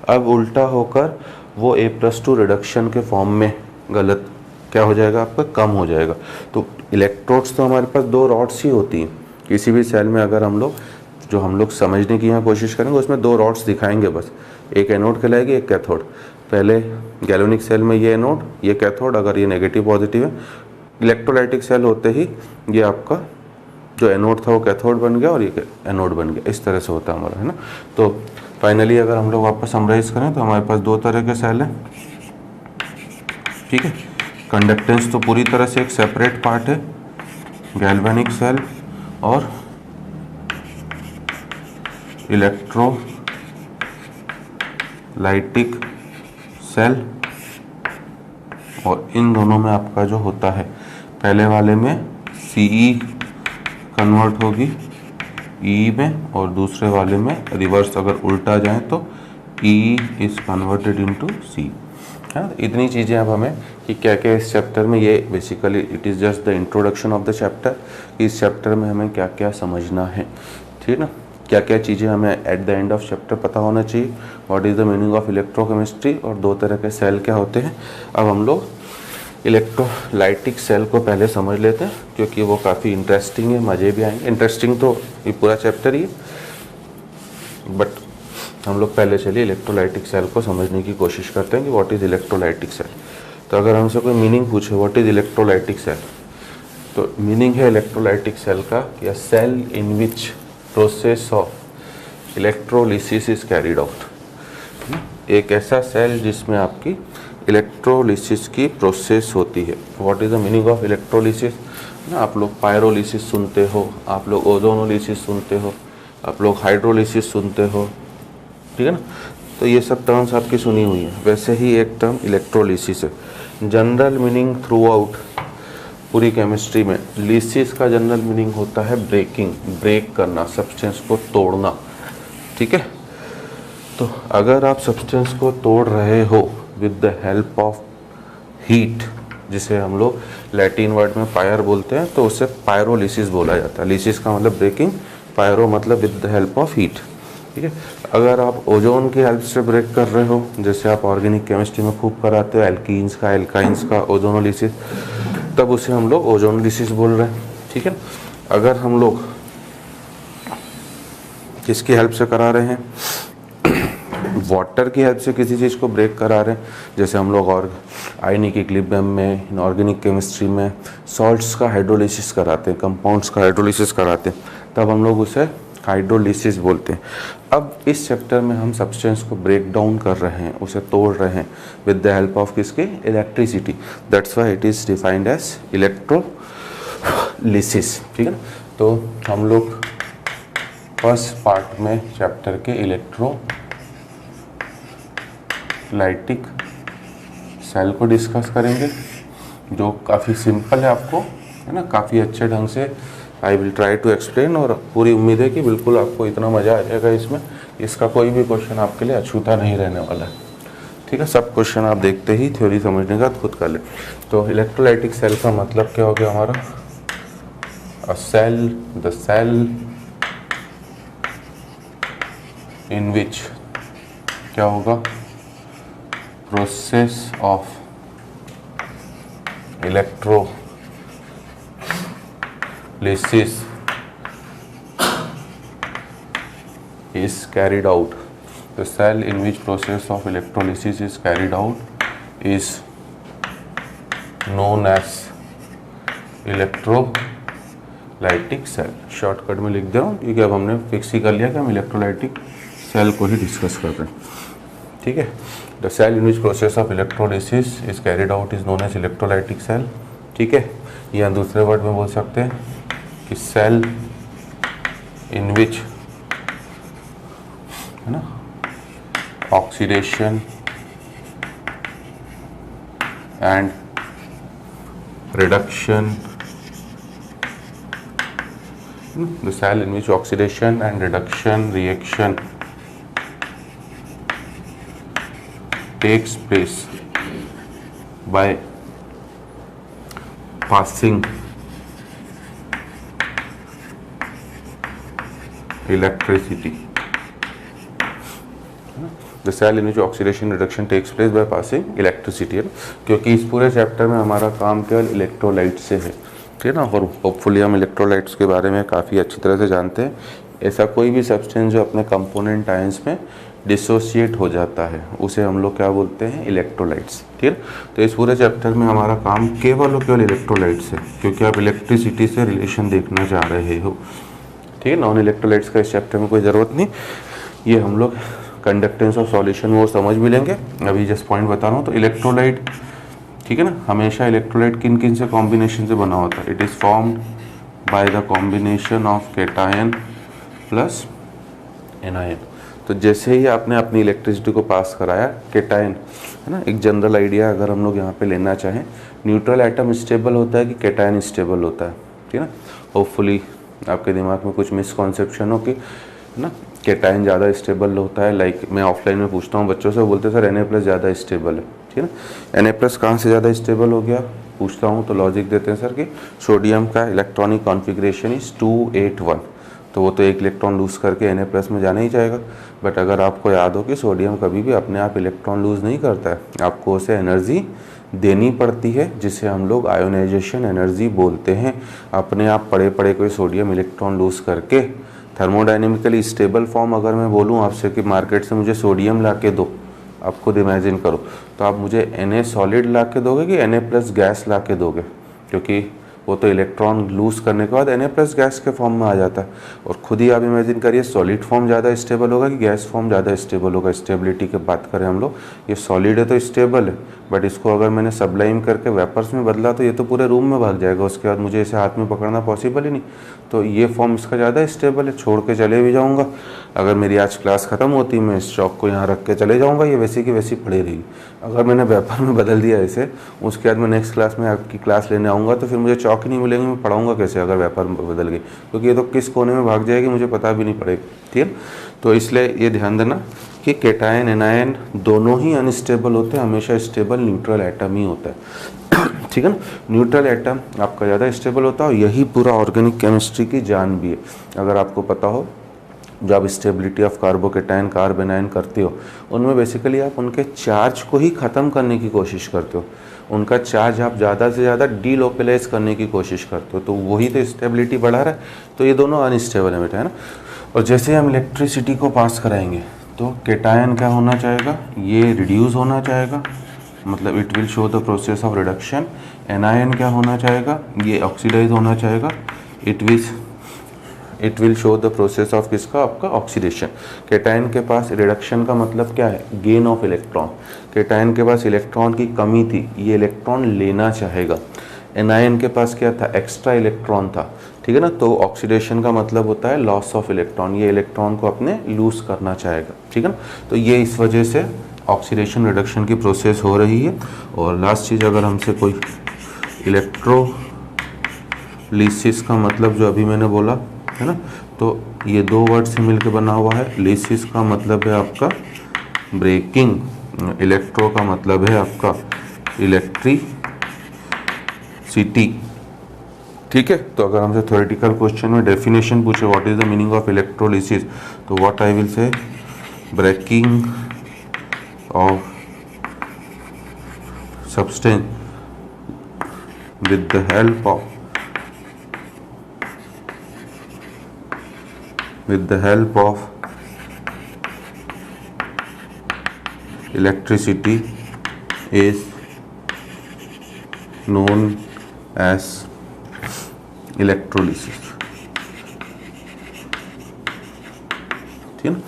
अब उल्टा होकर वो A+2 रिडक्शन के फॉर्म में गलत क्या हो जाएगा, आपका कम हो जाएगा। तो इलेक्ट्रोड्स तो हमारे पास दो रॉड्स ही होती हैं किसी भी सेल में। अगर हम लोग समझने की यहाँ कोशिश करेंगे, उसमें दो रॉड्स दिखाएंगे बस, एक एनोड कहलाएगी, एक कैथोड। पहले गैल्वेनिक सेल में ये एनोड, ये कैथोड, अगर ये नेगेटिव पॉजिटिव है। इलेक्ट्रोलाइटिक सेल होते ही ये आपका जो एनोड था वो कैथोड बन गया और ये एनोड बन गया। इस तरह से होता है हमारा, है ना। तो फाइनली अगर हम लोग वापस समराइज करें तो हमारे पास दो तरह के सेल हैं, ठीक है। कंडक्टेंस तो पूरी तरह से एक सेपरेट पार्ट है, गैल्वेनिक सेल और इलेक्ट्रोलाइटिक सेल। और इन दोनों में आपका जो होता है, पहले वाले में CE कन्वर्ट होगी E में, और दूसरे वाले में रिवर्स अगर उल्टा जाए तो E is converted into C, है। इतनी चीज़ें अब हमें कि क्या क्या इस चैप्टर में, ये basically it is just the introduction of the chapter. इस चैप्टर में हमें क्या क्या समझना है, ठीक ना। क्या क्या चीज़ें हमें at the end of chapter पता होना चाहिए। What is the meaning of electrochemistry, और दो तरह के सेल क्या होते हैं। अब हम लोग इलेक्ट्रोलाइटिक सेल को पहले समझ लेते हैं, क्योंकि वो काफ़ी इंटरेस्टिंग है, मज़े भी आएंगे। इंटरेस्टिंग तो ये पूरा चैप्टर ही है, बट हम लोग पहले चलिए इलेक्ट्रोलाइटिक सेल को समझने की कोशिश करते हैं कि व्हाट इज़ इलेक्ट्रोलाइटिक सेल। तो अगर हमसे कोई मीनिंग पूछे व्हाट इज़ इलेक्ट्रोलाइटिक सेल, तो मीनिंग है इलेक्ट्रोलाइटिक सेल का या cell in which process of electrolysis is carried out. एक ऐसा सेल जिसमें आपकी इलेक्ट्रोलिसिस की प्रोसेस होती है। What is the meaning of electrolysis ना, आप लोग पायरोलिसिस सुनते हो, आप लोग ओजोनोलिसिस सुनते हो, आप लोग हाइड्रोलिसिस सुनते हो, ठीक है ना। तो ये सब टर्म्स आपकी सुनी हुई है। वैसे ही एक टर्म इलेक्ट्रोलिसिस है। जनरल मीनिंग थ्रू आउट पूरी केमिस्ट्री में, लिसिस का जनरल मीनिंग होता है ब्रेकिंग, ब्रेक करना, सब्सटेंस को तोड़ना, ठीक है। तो अगर आप सब्सटेंस को तोड़ रहे हो with the help of heat, जिसे हम लोग लैटिन वर्ड में फायर बोलते हैं, तो उसे पायरोलिसिस बोला जाता है। लिसिस का मतलब ब्रेकिंग, पायरो मतलब with the help of heat, ठीक है। अगर आप ओजोन की हेल्प से ब्रेक कर रहे हो, जैसे आप ऑर्गेनिक केमिस्ट्री में खूब कराते हो, एल्कीन्स का, एल्काइंस का ओजोनोलिसिस, तब उसे हम लोग ओजोनोलिसिस बोल रहे हैं, ठीक है। अगर हम लोग किसकी हेल्प से करा रहे हैं, वाटर की हेल्प से किसी चीज़ को ब्रेक करा रहे हैं, जैसे हम लोग और आयनिक इक्विलिब्रियम में, इनऑर्गेनिक केमिस्ट्री में सॉल्ट्स का हाइड्रोलिसिस कराते हैं, कंपाउंड्स का हाइड्रोलिसिस कराते हैं, तब हम लोग उसे हाइड्रोलिसिस बोलते हैं। अब इस चैप्टर में हम सब्सटेंस को ब्रेक डाउन कर रहे हैं, उसे तोड़ रहे हैं विद द हेल्प ऑफ किसके, electricity. That's why it is defined as electrolysis, ठीक है ना। तो हम लोग फर्स्ट पार्ट में चैप्टर के इलेक्ट्रोलाइटिक सेल को डिस्कस करेंगे, जो काफ़ी सिंपल है, आपको है ना, काफ़ी अच्छे ढंग से I will try to explain. और पूरी उम्मीद है कि बिल्कुल आपको इतना मज़ा आ जाएगा इसमें, इसका कोई भी क्वेश्चन आपके लिए अछूता नहीं रहने वाला है, ठीक है। सब क्वेश्चन आप देखते ही थ्योरी समझने का खुद कर ले। तो इलेक्ट्रोलाइटिक सेल का मतलब क्या हो गया हमारा, अ सेल, द सेल इन विच क्या होगा, process of electrolysis is carried out, the cell in which process of electrolysis is carried out is known as electrolytic cell. Shortcut में लिख दे रहा हूँ क्योंकि अब हमने फिक्स ही कर लिया कि हम इलेक्ट्रोलाइटिक सेल को ही डिस्कस कर रहे हैं, ठीक है। The cell in which process of electrolysis is carried out is known as electrolytic cell, ठीक है। या दूसरे वर्ड में बोल सकते हैं कि सेल इन विच, है ना, oxidation and reduction, the cell in which oxidation and reduction reaction takes place by passing electricity. The cell in which oxidation reduction takes place by passing electricity, है ना, क्योंकि इस पूरे चैप्टर में हमारा काम केवल इलेक्ट्रोलाइट से है, ठीक है ना। और होपफुली हम इलेक्ट्रोलाइट्स के बारे में काफ़ी अच्छी तरह से जानते हैं। ऐसा कोई भी सब्सटेंस जो अपने कंपोनेंट आयंस में डिसोसिएट हो जाता है उसे हम लोग क्या बोलते हैं, इलेक्ट्रोलाइट्स, ठीक है। तो इस पूरे चैप्टर में हमारा काम केवल और केवल इलेक्ट्रोलाइट्स है, क्योंकि आप इलेक्ट्रिसिटी से रिलेशन देखना चाह रहे हो, ठीक है। नॉन इलेक्ट्रोलाइट्स का इस चैप्टर में कोई ज़रूरत नहीं, ये हम लोग कंडक्टेंस ऑफ सॉल्यूशन वो समझ भी लेंगे। अभी जस्ट पॉइंट बता रहा हूँ। तो इलेक्ट्रोलाइट, ठीक है ना, हमेशा इलेक्ट्रोलाइट किन किन से कॉम्बिनेशन से बना होता है, it is formed by the combination of cation plus anion. तो जैसे ही आपने अपनी इलेक्ट्रिसिटी को पास कराया, कैटायन, है ना, एक जनरल आइडिया अगर हम लोग यहाँ पे लेना चाहें, न्यूट्रल एटम स्टेबल होता है कि कैटायन स्टेबल होता है, ठीक है ना। होपफुली आपके दिमाग में कुछ मिसकॉन्सेप्शन हो कि, है ना, कैटायन ज़्यादा स्टेबल होता है। लाइक मैं ऑफलाइन में पूछता हूँ बच्चों से, बोलते सर Na+ ज़्यादा स्टेबल है, ठीक है ना। Na+ कहाँ से ज़्यादा स्टेबल हो गया पूछता हूँ तो लॉजिक देते हैं सर कि सोडियम का इलेक्ट्रॉनिक कॉन्फ़िगरेशन इज़ 281, तो वो तो एक इलेक्ट्रॉन लूज़ करके Na+ में जाना ही जाएगा। बट अगर आपको याद हो कि सोडियम कभी भी अपने आप इलेक्ट्रॉन लूज़ नहीं करता है, आपको उसे एनर्जी देनी पड़ती है, जिसे हम लोग आयोनाइजेशन एनर्जी बोलते हैं। अपने आप पड़े पड़े कोई सोडियम इलेक्ट्रॉन लूज़ करके थर्मोडाइनमिकली स्टेबल फॉर्म अगर मैं बोलूँ आपसे कि मार्केट से मुझे सोडियम ला के दो, आप खुद इमेजिन करो, तो आप मुझे Na सॉलिड ला के दोगे कि Na+ गैस ला के दोगे, क्योंकि वो तो इलेक्ट्रॉन लूज़ करने के बाद Na+ गैस के फॉर्म में आ जाता है। और खुद ही आप इमेजिन करिए सॉलिड फॉर्म ज़्यादा स्टेबल होगा कि गैस फॉर्म ज़्यादा स्टेबल होगा। स्टेबिलिटी की बात करें हम लोग, ये सॉलिड है तो स्टेबल है, बट इसको अगर मैंने सबलाइम करके वेपर्स में बदला तो ये तो पूरे रूम में भाग जाएगा, उसके बाद मुझे इसे हाथ में पकड़ना पॉसिबल ही नहीं। तो ये फॉर्म इसका ज़्यादा स्टेबल है, छोड़ के चले भी जाऊँगा, अगर मेरी आज क्लास ख़त्म होती मैं इस चौक को यहाँ रख के चले जाऊँगा, ये वैसी की वैसी पड़ी रहेगी। अगर मैंने वेपर में बदल दिया इसे, उसके बाद मैं नेक्स्ट क्लास में आपकी क्लास लेने आऊँगा तो फिर मुझे चौक ही नहीं मिलेंगे, मैं पढ़ाऊँगा कैसे अगर वेपर में बदल गई, क्योंकि ये तो किस कोने में भाग जाएगी मुझे पता भी नहीं पड़ेगा, ठीक है। तो इसलिए ये ध्यान देना कि कैटायन एनायन दोनों ही अनस्टेबल होते हैं, हमेशा स्टेबल न्यूट्रल एटम ही होता है, ठीक है ना। न्यूट्रल एटम आपका ज़्यादा स्टेबल होता है और यही पूरा ऑर्गेनिक केमिस्ट्री की जान भी है। अगर आपको पता हो, जब आप स्टेबिलिटी ऑफ कार्बोकैटायन कार्बेनायन करते हो, उनमें बेसिकली आप उनके चार्ज को ही ख़त्म करने की कोशिश करते हो, उनका चार्ज आप ज़्यादा से ज़्यादा डीलोकलाइज करने की कोशिश करते हो, तो वही तो स्टेबिलिटी बढ़ा रहा है। तो ये दोनों अनस्टेबल है बेटा, है ना। और जैसे हम इलेक्ट्रिसिटी को पास कराएंगे तो कैटायन क्या होना चाहेगा, ये रिड्यूस होना चाहेगा, मतलब it will show the process of reduction. Anion क्या होना चाहेगा, ये ऑक्सीडाइज होना चाहेगा, it will show the process of किसका, आपका ऑक्सीडेशन। कैटायन के पास रिडक्शन का मतलब क्या है, गेन ऑफ इलेक्ट्रॉन। कैटायन के पास इलेक्ट्रॉन की कमी थी, ये इलेक्ट्रॉन लेना चाहेगा। एनायन के पास क्या था, एक्स्ट्रा इलेक्ट्रॉन था, ठीक है ना। तो ऑक्सीडेशन का मतलब होता है लॉस ऑफ इलेक्ट्रॉन, ये इलेक्ट्रॉन को अपने लूज करना चाहेगा, ठीक है ना। तो ये इस वजह से ऑक्सीडेशन रिडक्शन की प्रोसेस हो रही है। और लास्ट चीज़, अगर हमसे कोई इलेक्ट्रोलिसिस का मतलब जो अभी मैंने बोला है ना, तो ये दो वर्ड से मिलकर बना हुआ है। लिसिस का मतलब है आपका ब्रेकिंग, इलेक्ट्रो का मतलब है आपका इलेक्ट्रिसिटी, ठीक है। तो अगर हमसे थ्योरेटिकल क्वेश्चन में डेफिनेशन पूछे what is the meaning of electrolysis, तो what I will say, breaking of substance with the help of electricity is known as electrolysis. ठीक है ना,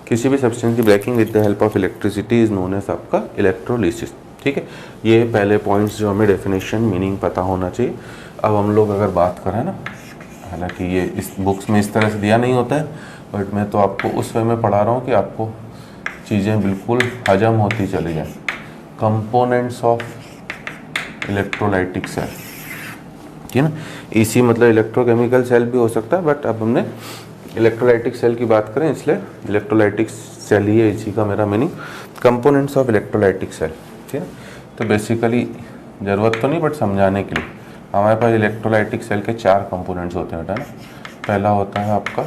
किसी भी सब्सटेंस की breaking with the help of electricity is known as आपका electrolysis. ठीक है, ये पहले पॉइंट्स जो हमें डेफिनेशन मीनिंग पता होना चाहिए। अब हम लोग अगर बात करें ना, हालांकि ये इस बुक्स में इस तरह से दिया नहीं होता है, बट मैं तो आपको उस वे में पढ़ा रहा हूँ कि आपको चीज़ें बिल्कुल हजम होती चली जाए। कंपोनेंट्स ऑफ इलेक्ट्रोलाइटिक सेल, ठीक है ना, इसी मतलब इलेक्ट्रोकेमिकल सेल भी हो सकता है, बट अब हमने इलेक्ट्रोलाइटिक सेल की बात करें इसलिए इलेक्ट्रोलाइटिक सेल ही है, इसी का मेरा meaning components of electrolytic cell. ठीक है, तो बेसिकली ज़रूरत तो नहीं बट समझाने के लिए हमारे पास इलेक्ट्रोलाइटिक सेल के 4 कंपोनेंट्स होते हैं बेटा ना। पहला होता है आपका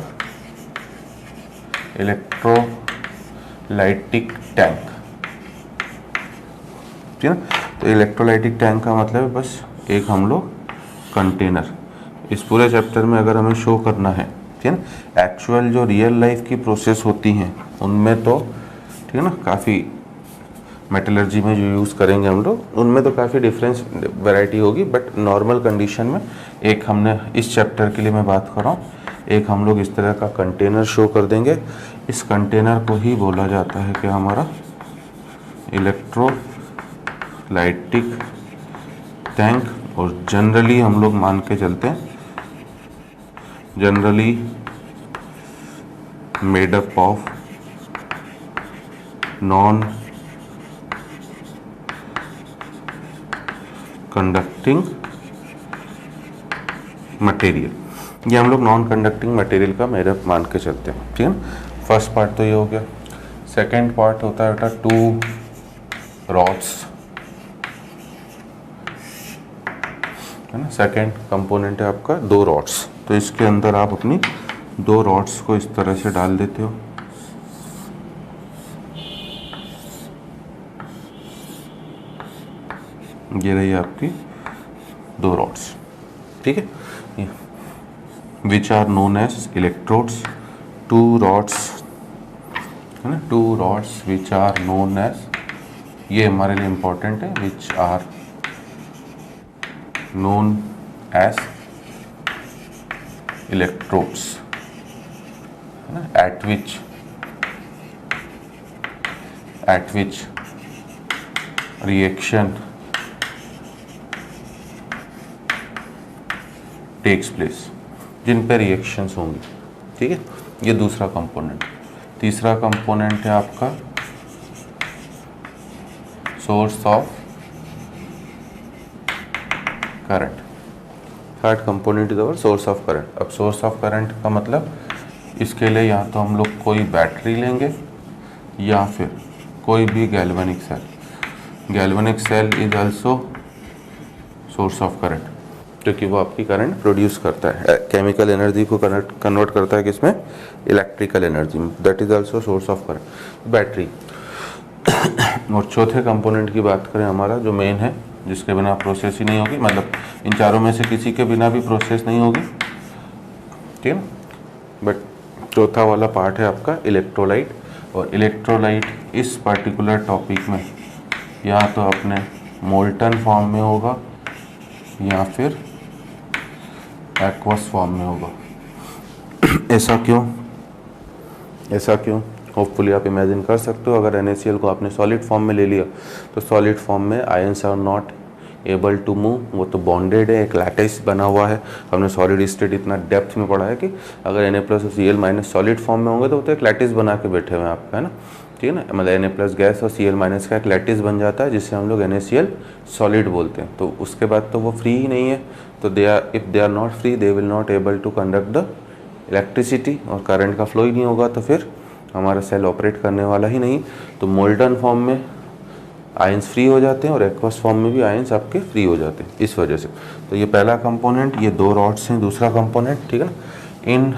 इलेक्ट्रोलाइटिक टैंक। ठीक है ना, तो इलेक्ट्रोलाइटिक टैंक का मतलब है बस एक हम लोग कंटेनर। इस पूरे चैप्टर में अगर हमें शो करना है, ठीक है ना, एक्चुअल जो रियल लाइफ की प्रोसेस होती हैं उनमें तो ठीक है ना, काफ़ी मेटलर्जी में जो यूज़ करेंगे हम लोग उनमें तो काफ़ी डिफरेंस वैरायटी होगी, बट नॉर्मल कंडीशन में एक हमने इस चैप्टर के लिए मैं बात कर रहा हूँ, एक हम लोग इस तरह का कंटेनर शो कर देंगे। इस कंटेनर को ही बोला जाता है कि हमारा इलेक्ट्रोलाइटिक टैंक, और जनरली हम लोग मान के चलते हैं generally made up of non conducting material. ये हम लोग नॉन कंडक्टिंग मटेरियल का मेडअप मान के चलते हैं। ठीक है ना, फर्स्ट पार्ट तो ये हो गया। सेकेंड पार्ट होता है बेटा 2 रॉड्स, है ना, सेकेंड कंपोनेंट है आपका 2 रॉड्स। तो इसके अंदर आप अपनी 2 रॉड्स को इस तरह से डाल देते हो। ये रही आपकी 2 रॉड्स। ठीक है, which are known as electrodes. 2 rods, है ना, 2 rods which are known as, ये हमारे लिए इंपॉर्टेंट है, which are known as electrodes, है ना, at which reaction takes place, जिन पे रिएक्शंस होंगी। ठीक है, ये दूसरा कंपोनेंट। तीसरा कंपोनेंट है आपका source of current. Third component is our source of current. अब सोर्स ऑफ करंट का मतलब इसके लिए या तो हम लोग कोई बैटरी लेंगे या फिर कोई भी galvanic cell. Galvanic cell is also source of current, क्योंकि वो आपकी करंट प्रोड्यूस करता है, केमिकल एनर्जी को कन्वर्ट करता है किसमें, इलेक्ट्रिकल एनर्जी में। That is also source of current, battery. और चौथे कंपोनेंट की बात करें हमारा जो मेन है, जिसके बिना प्रोसेस ही नहीं होगी, मतलब इन चारों में से किसी के बिना भी प्रोसेस नहीं होगी। ठीक है, बट चौथा वाला पार्ट है आपका इलेक्ट्रोलाइट। और इलेक्ट्रोलाइट इस पर्टिकुलर टॉपिक में या तो अपने मोल्टन फॉर्म में होगा या फिर एक्वस फॉर्म में होगा। ऐसा क्यों होपफुली आप इमेजिन कर सकते हो। अगर NaCl को आपने सॉलिड फॉर्म में ले लिया तो सॉलिड फॉर्म में ions are not able to move, वो तो बॉन्डेड है, एक लैटिस बना हुआ है। हमने सॉलिड स्टेट इतना डेप्थ में पढ़ा है कि अगर Na+ और Cl- सॉलिड फॉर्म में होंगे तो वो तो एक लैटिस बना के बैठे हुए हैं आपका, है ना। ठीक है ना, मतलब Na+ गैस और Cl- का एक लैटिस बन जाता है, जिससे हम लोग NaCl सॉलिड बोलते हैं। तो उसके बाद तो वो फ्री ही नहीं है, तो if they are not free they will not able to conduct the electricity, और करंट का फ्लो ही नहीं होगा तो फिर हमारा सेल ऑपरेट करने वाला ही नहीं। तो मोल्टन फॉर्म में आयंस फ्री हो जाते हैं और एक्वस फॉर्म में भी आयंस आपके फ्री हो जाते हैं इस वजह से। तो ये पहला कंपोनेंट, ये 2 रॉड्स हैं। दूसरा कंपोनेंट, ठीक है ना, इन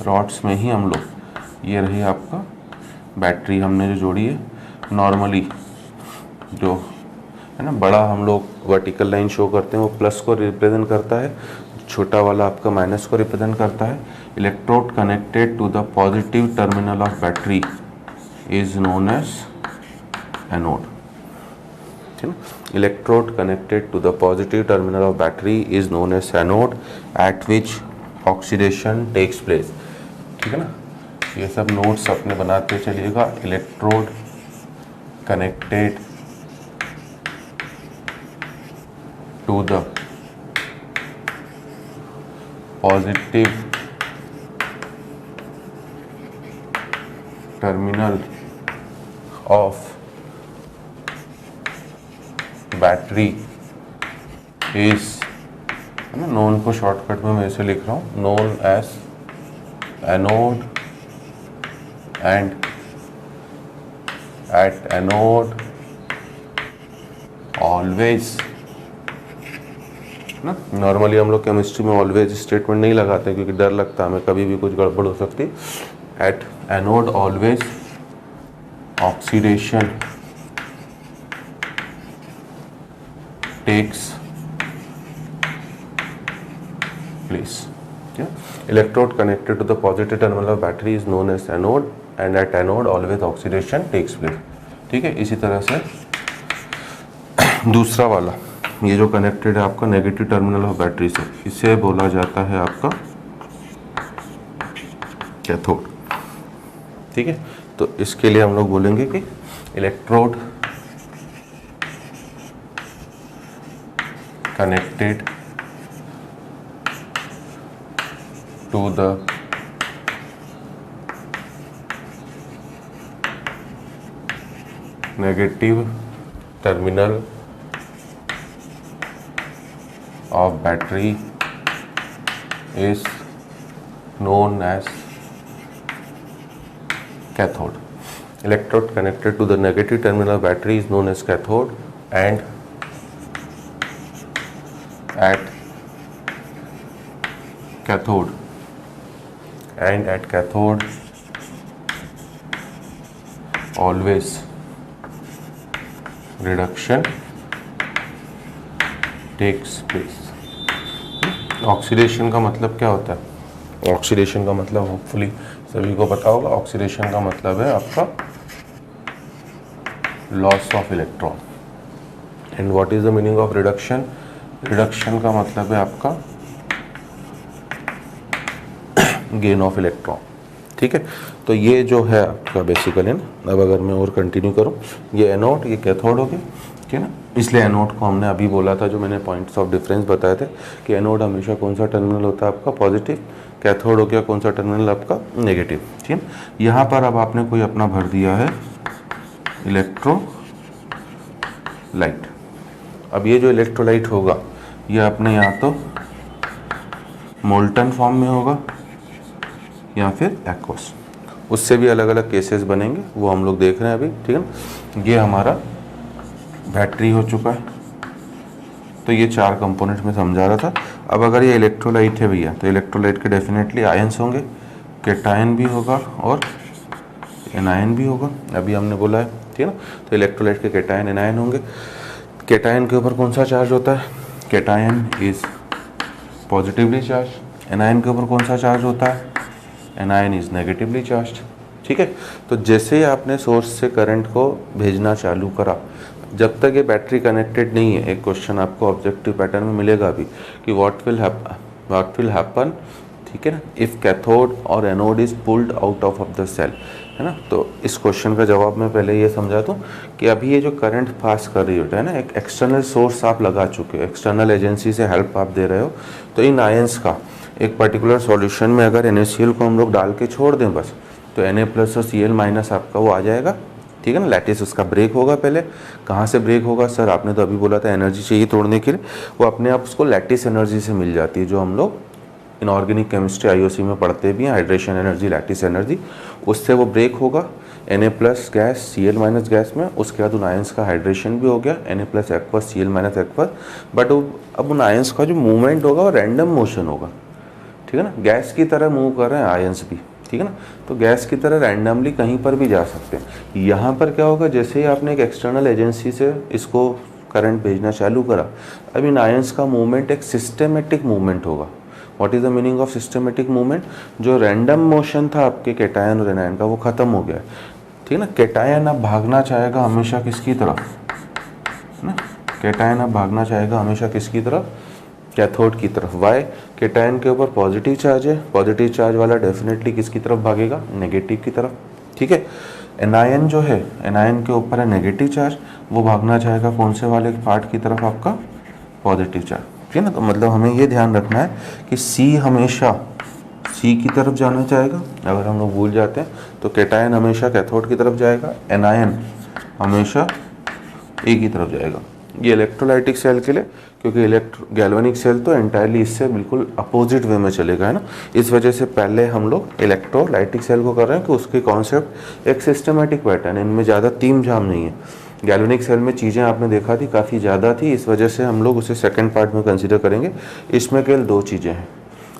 रॉड्स में ही हम लोग, ये रही आपका बैटरी हमने जो जोड़ी है। नॉर्मली जो है ना, बड़ा हम लोग वर्टिकल लाइन शो करते हैं वो प्लस को रिप्रेजेंट करता है, छोटा वाला आपका माइनस को रिप्रेजेंट करता है। Electrode connected to the positive terminal of battery is known as anode, ठीक है। Electrode connected to the positive terminal of battery is known as anode at which oxidation takes place, ठीक है ना। ये सब नोट्स अपने बनाते चलिएगा। Electrode connected to the positive terminal of battery is, known को शॉर्टकट में मैं ऐसे लिख रहा हूँ, known as anode and at anode always ना। नॉर्मली हम लोग केमिस्ट्री में ऑलवेज स्टेटमेंट नहीं लगाते क्योंकि डर लगता है हमें कभी भी कुछ गड़बड़ हो सकती। At anode always oxidation takes place. Electrode connected to the positive terminal of battery is known as anode and at anode always oxidation takes place, ठीक है। इसी तरह से दूसरा वाला, ये जो कनेक्टेड है आपका नेगेटिव टर्मिनल ऑफ बैटरी से, इसे बोला जाता है आपका कैथोड, ठीक है। तो इसके लिए हम लोग बोलेंगे कि electrode connected to the negative terminal of battery is known as cathode. Electrode connected to the negative terminal of battery is known as cathode and at cathode always reduction takes place. Oxidation का मतलब क्या होता है? Oxidation का मतलब hopefully सभी को पता होगा। ऑक्सीडेशन का मतलब है आपका loss of electron. And what is the meaning of reduction? Reduction का मतलब है आपका गेन ऑफ इलेक्ट्रॉन, ठीक है। तो ये जो है आपका बेसिकली ना, अब अगर मैं और कंटिन्यू करूँ, ये एनोड, ये कैथोड हो गया, ठीक है ना। इसलिए एनोड को हमने अभी बोला था, जो मैंने पॉइंट्स ऑफ डिफरेंस बताए थे कि एनोड हमेशा कौन सा टर्मिनल होता है आपका पॉजिटिव, कैथोड हो गया कौन सा टर्मिनल आपका नेगेटिव, ठीक है। यहाँ पर अब आपने कोई अपना भर दिया है इलेक्ट्रोलाइट। अब ये जो इलेक्ट्रोलाइट होगा ये अपने या तो मोल्टन फॉर्म में होगा या फिर एक्वस, उससे भी अलग अलग केसेस बनेंगे, वो हम लोग देख रहे हैं अभी, ठीक है ना। ये हमारा बैटरी हो चुका है, तो ये चार कंपोनेंट में समझा रहा था। अब अगर ये इलेक्ट्रोलाइट है भैया, तो इलेक्ट्रोलाइट के डेफिनेटली आयंस होंगे, कैटायन भी होगा और एनायन भी होगा, अभी हमने बोला है, ठीक है ना। तो इलेक्ट्रोलाइट के कैटायन एनायन होंगे। कैटायन के ऊपर कौन सा चार्ज होता है? Cation is positively charge. Anion के ऊपर कौन सा चार्ज होता है? एनायन इज नेगेटिवली चार्ज, ठीक है। तो जैसे ही आपने सोर्स से करंट को भेजना चालू करा, जब तक ये बैटरी कनेक्टेड नहीं है, एक क्वेश्चन आपको ऑब्जेक्टिव पैटर्न में मिलेगा अभी कि व्हाट विल हैपन, ठीक है ना, इफ़ कैथोड और anode is pulled out of the cell, है ना। तो इस क्वेश्चन का जवाब मैं पहले ये समझा दूँ कि अभी ये जो करंट पास कर रही होता है ना, एक एक्सटर्नल सोर्स आप लगा चुके हो, एक्सटर्नल एजेंसी से हेल्प आप दे रहे हो, तो इन आयंस का एक पर्टिकुलर सॉल्यूशन में अगर NaCl को हम लोग डाल के छोड़ दें बस, तो Na प्लस और Cl माइनस आपका वो आ जाएगा, ठीक है ना। लैटिस उसका ब्रेक होगा। पहले कहाँ से ब्रेक होगा सर? आपने तो अभी बोला था एनर्जी चाहिए तोड़ने के लिए, वो अपने आप उसको लैटिस एनर्जी से मिल जाती है, जो हम लोग इनऑर्गेनिक केमिस्ट्री IOC में पढ़ते भी हैं, हाइड्रेशन एनर्जी, लैटिस एनर्जी, उससे वो ब्रेक होगा Na plus gas Cl minus gas में। उसके बाद उन आयंस का हाइड्रेशन भी हो गया, Na plus aqueous Cl minus aqueous, but अब उन आयंस का जो मूवमेंट होगा वो रैंडम मोशन होगा, ठीक है ना। गैस की तरह मूव कर रहे हैं आयंस भी, ठीक है ना। तो गैस की तरह रैंडमली कहीं पर भी जा सकते हैं। यहाँ पर क्या होगा, जैसे ही आपने एक एक्सटर्नल एजेंसी से इसको करंट भेजना चालू करा, अब इन आयंस का मूवमेंट एक सिस्टेमेटिक मूवमेंट होगा। What is the meaning of systematic movement? जो रैंडम मोशन था आपके कैटायन और एनायन का, वो ख़त्म हो गया है, ठीक ठीक है ना। कैटायन अब भागना चाहेगा हमेशा किसकी तरफ, है ना, कैटायन अब भागना चाहेगा हमेशा किसकी तरफ, कैथोड की तरफ। वाई, कैटायन के ऊपर पॉजिटिव चार्ज है, पॉजिटिव चार्ज वाला डेफिनेटली किसकी तरफ भागेगा, नेगेटिव की तरफ। ठीक है, एनायन जो है, एनायन के ऊपर है नेगेटिव चार्ज, वो भागना चाहेगा कौन से वाले पार्ट की तरफ, आपका पॉजिटिव चार्ज। ठीक है ना। तो मतलब हमें ये ध्यान रखना है कि सी हमेशा सी की तरफ जाना चाहेगा, अगर हम लोग भूल जाते हैं तो कैटायन हमेशा कैथोड की तरफ जाएगा, एनायन हमेशा ए की तरफ जाएगा। ये इलेक्ट्रोलाइटिक सेल के लिए, क्योंकि गैल्वेनिक सेल तो एंटायरली इससे बिल्कुल अपोजिट वे में चलेगा, है ना। इस वजह से पहले हम लोग इलेक्ट्रोलाइटिक सेल को कर रहे हैं कि उसके कॉन्सेप्ट एक सिस्टमेटिक पैटर्न है, इनमें ज़्यादा तीम झाम नहीं है। गैल्वेनिक सेल में चीज़ें आपने देखा थी काफ़ी ज़्यादा थी, इस वजह से हम लोग उसे सेकेंड पार्ट में कंसिडर करेंगे। इसमें केवल दो चीज़ें हैं,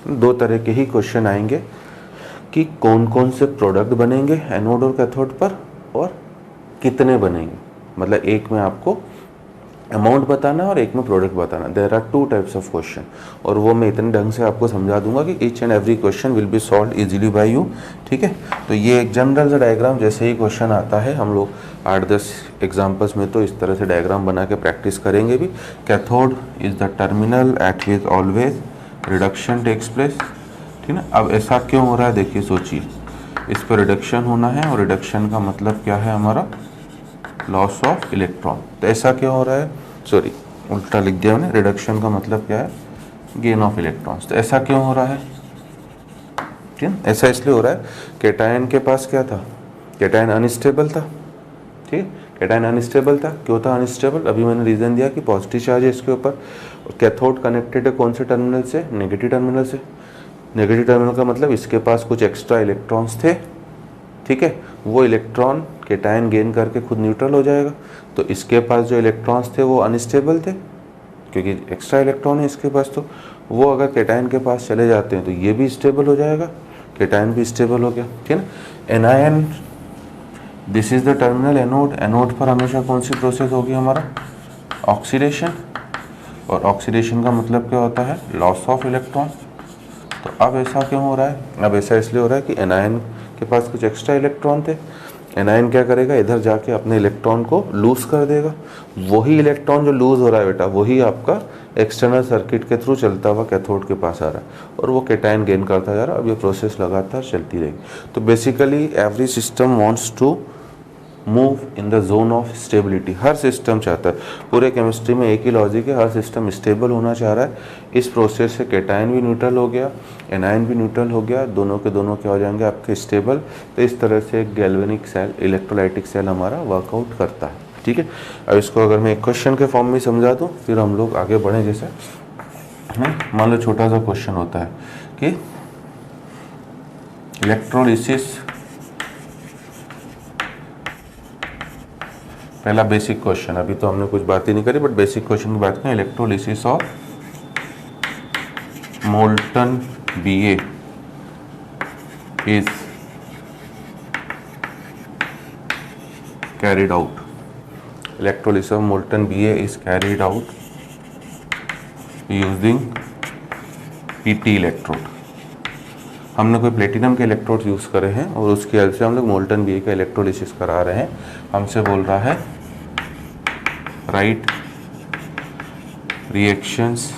दो तरह के ही क्वेश्चन आएंगे कि कौन कौन से प्रोडक्ट बनेंगे एनोड और कैथोड पर और कितने बनेंगे। मतलब एक में आपको अमाउंट बताना और एक में प्रोडक्ट बताना। There are two types of question, और वो मैं इतने ढंग से आपको समझा दूंगा कि each and every question will be solve easily by you. ठीक है, तो ये एक जनरल सा डायग्राम, जैसे ही क्वेश्चन आता है हम लोग 8-10 एग्जाम्पल्स में तो इस तरह से डायग्राम बना के प्रैक्टिस करेंगे भी। Cathode is the terminal at which always reduction takes place. ठीक है, अब ऐसा क्यों हो रहा है, देखिए सोचिए, इस पर रिडक्शन होना है और रिडक्शन का मतलब क्या है हमारा, लॉस ऑफ इलेक्ट्रॉन। तो ऐसा क्यों हो रहा है, सॉरी उल्टा लिख दिया मैंने, रिडक्शन का मतलब क्या है, गेन ऑफ इलेक्ट्रॉन्स। तो ऐसा क्यों हो रहा है, ठीक है, ऐसा इसलिए हो रहा है, कैटायन के पास क्या था, कैटायन अनस्टेबल था। ठीक, कैटायन अनस्टेबल था। क्यों था अनस्टेबल, अभी मैंने रीजन दिया कि पॉजिटिव चार्ज है इसके ऊपर, और कैथोड कनेक्टेड है कौन से टर्मिनल से, नेगेटिव टर्मिनल से। नेगेटिव टर्मिनल का मतलब इसके पास कुछ एक्स्ट्रा इलेक्ट्रॉन्स थे। ठीक है, वो इलेक्ट्रॉन कैटायन गेन करके खुद न्यूट्रल हो जाएगा। तो इसके पास जो इलेक्ट्रॉन्स थे वो अनस्टेबल थे, क्योंकि एक्स्ट्रा इलेक्ट्रॉन है इसके पास, तो वो अगर कैटायन के पास चले जाते हैं तो ये भी स्टेबल हो जाएगा, कैटायन भी स्टेबल हो गया। ठीक है ना। Anion, this is the terminal anode. Anode पर हमेशा कौन सी प्रोसेस होगी हमारा, ऑक्सीडेशन, और ऑक्सीडेशन का मतलब क्या होता है, लॉस ऑफ इलेक्ट्रॉन। तो अब ऐसा क्यों हो रहा है, अब ऐसा इसलिए हो रहा है कि एनायन के पास कुछ एक्स्ट्रा इलेक्ट्रॉन थे। एनायन क्या करेगा, इधर जाके अपने इलेक्ट्रॉन को लूज कर देगा। वही इलेक्ट्रॉन जो लूज हो रहा है बेटा, वही आपका एक्सटर्नल सर्किट के थ्रू चलता हुआ कैथोड के पास आ रहा है, और वो कैटायन गेन करता जा रहा है। अब ये प्रोसेस लगातार चलती रहेगी। तो basically every system wants to move in the zone of stability. हर सिस्टम चाहता है, पूरे केमिस्ट्री में एक ही लॉजिक है, हर सिस्टम स्टेबल होना चाह रहा है। इस प्रोसेस से कैटायन भी न्यूट्रल हो गया, एनायन भी न्यूट्रल हो गया, दोनों के दोनों क्या हो जाएंगे आपके स्टेबल। तो इस तरह से एक गैल्वेनिक सेल, इलेक्ट्रोलाइटिक सेल हमारा वर्कआउट करता है। ठीक है, अब इसको अगर मैं एक क्वेश्चन के फॉर्म में समझा दूँ, फिर हम लोग आगे बढ़ें। जैसे मान लो छोटा सा क्वेश्चन होता है कि इलेक्ट्रोलिसिस, पहला बेसिक क्वेश्चन, अभी तो हमने कुछ बात ही नहीं करी, बट बेसिक क्वेश्चन की बात करें। Electrolysis of molten Ba is carried out. Electrolysis of molten Ba is carried out using PT electrode. हमने कोई प्लेटिनम के इलेक्ट्रोड यूज़ करे हैं और उसकी हेल्प से हम लोग मोल्टन Ba का इलेक्ट्रोलिसिस करा रहे हैं। हमसे बोल रहा है right reactions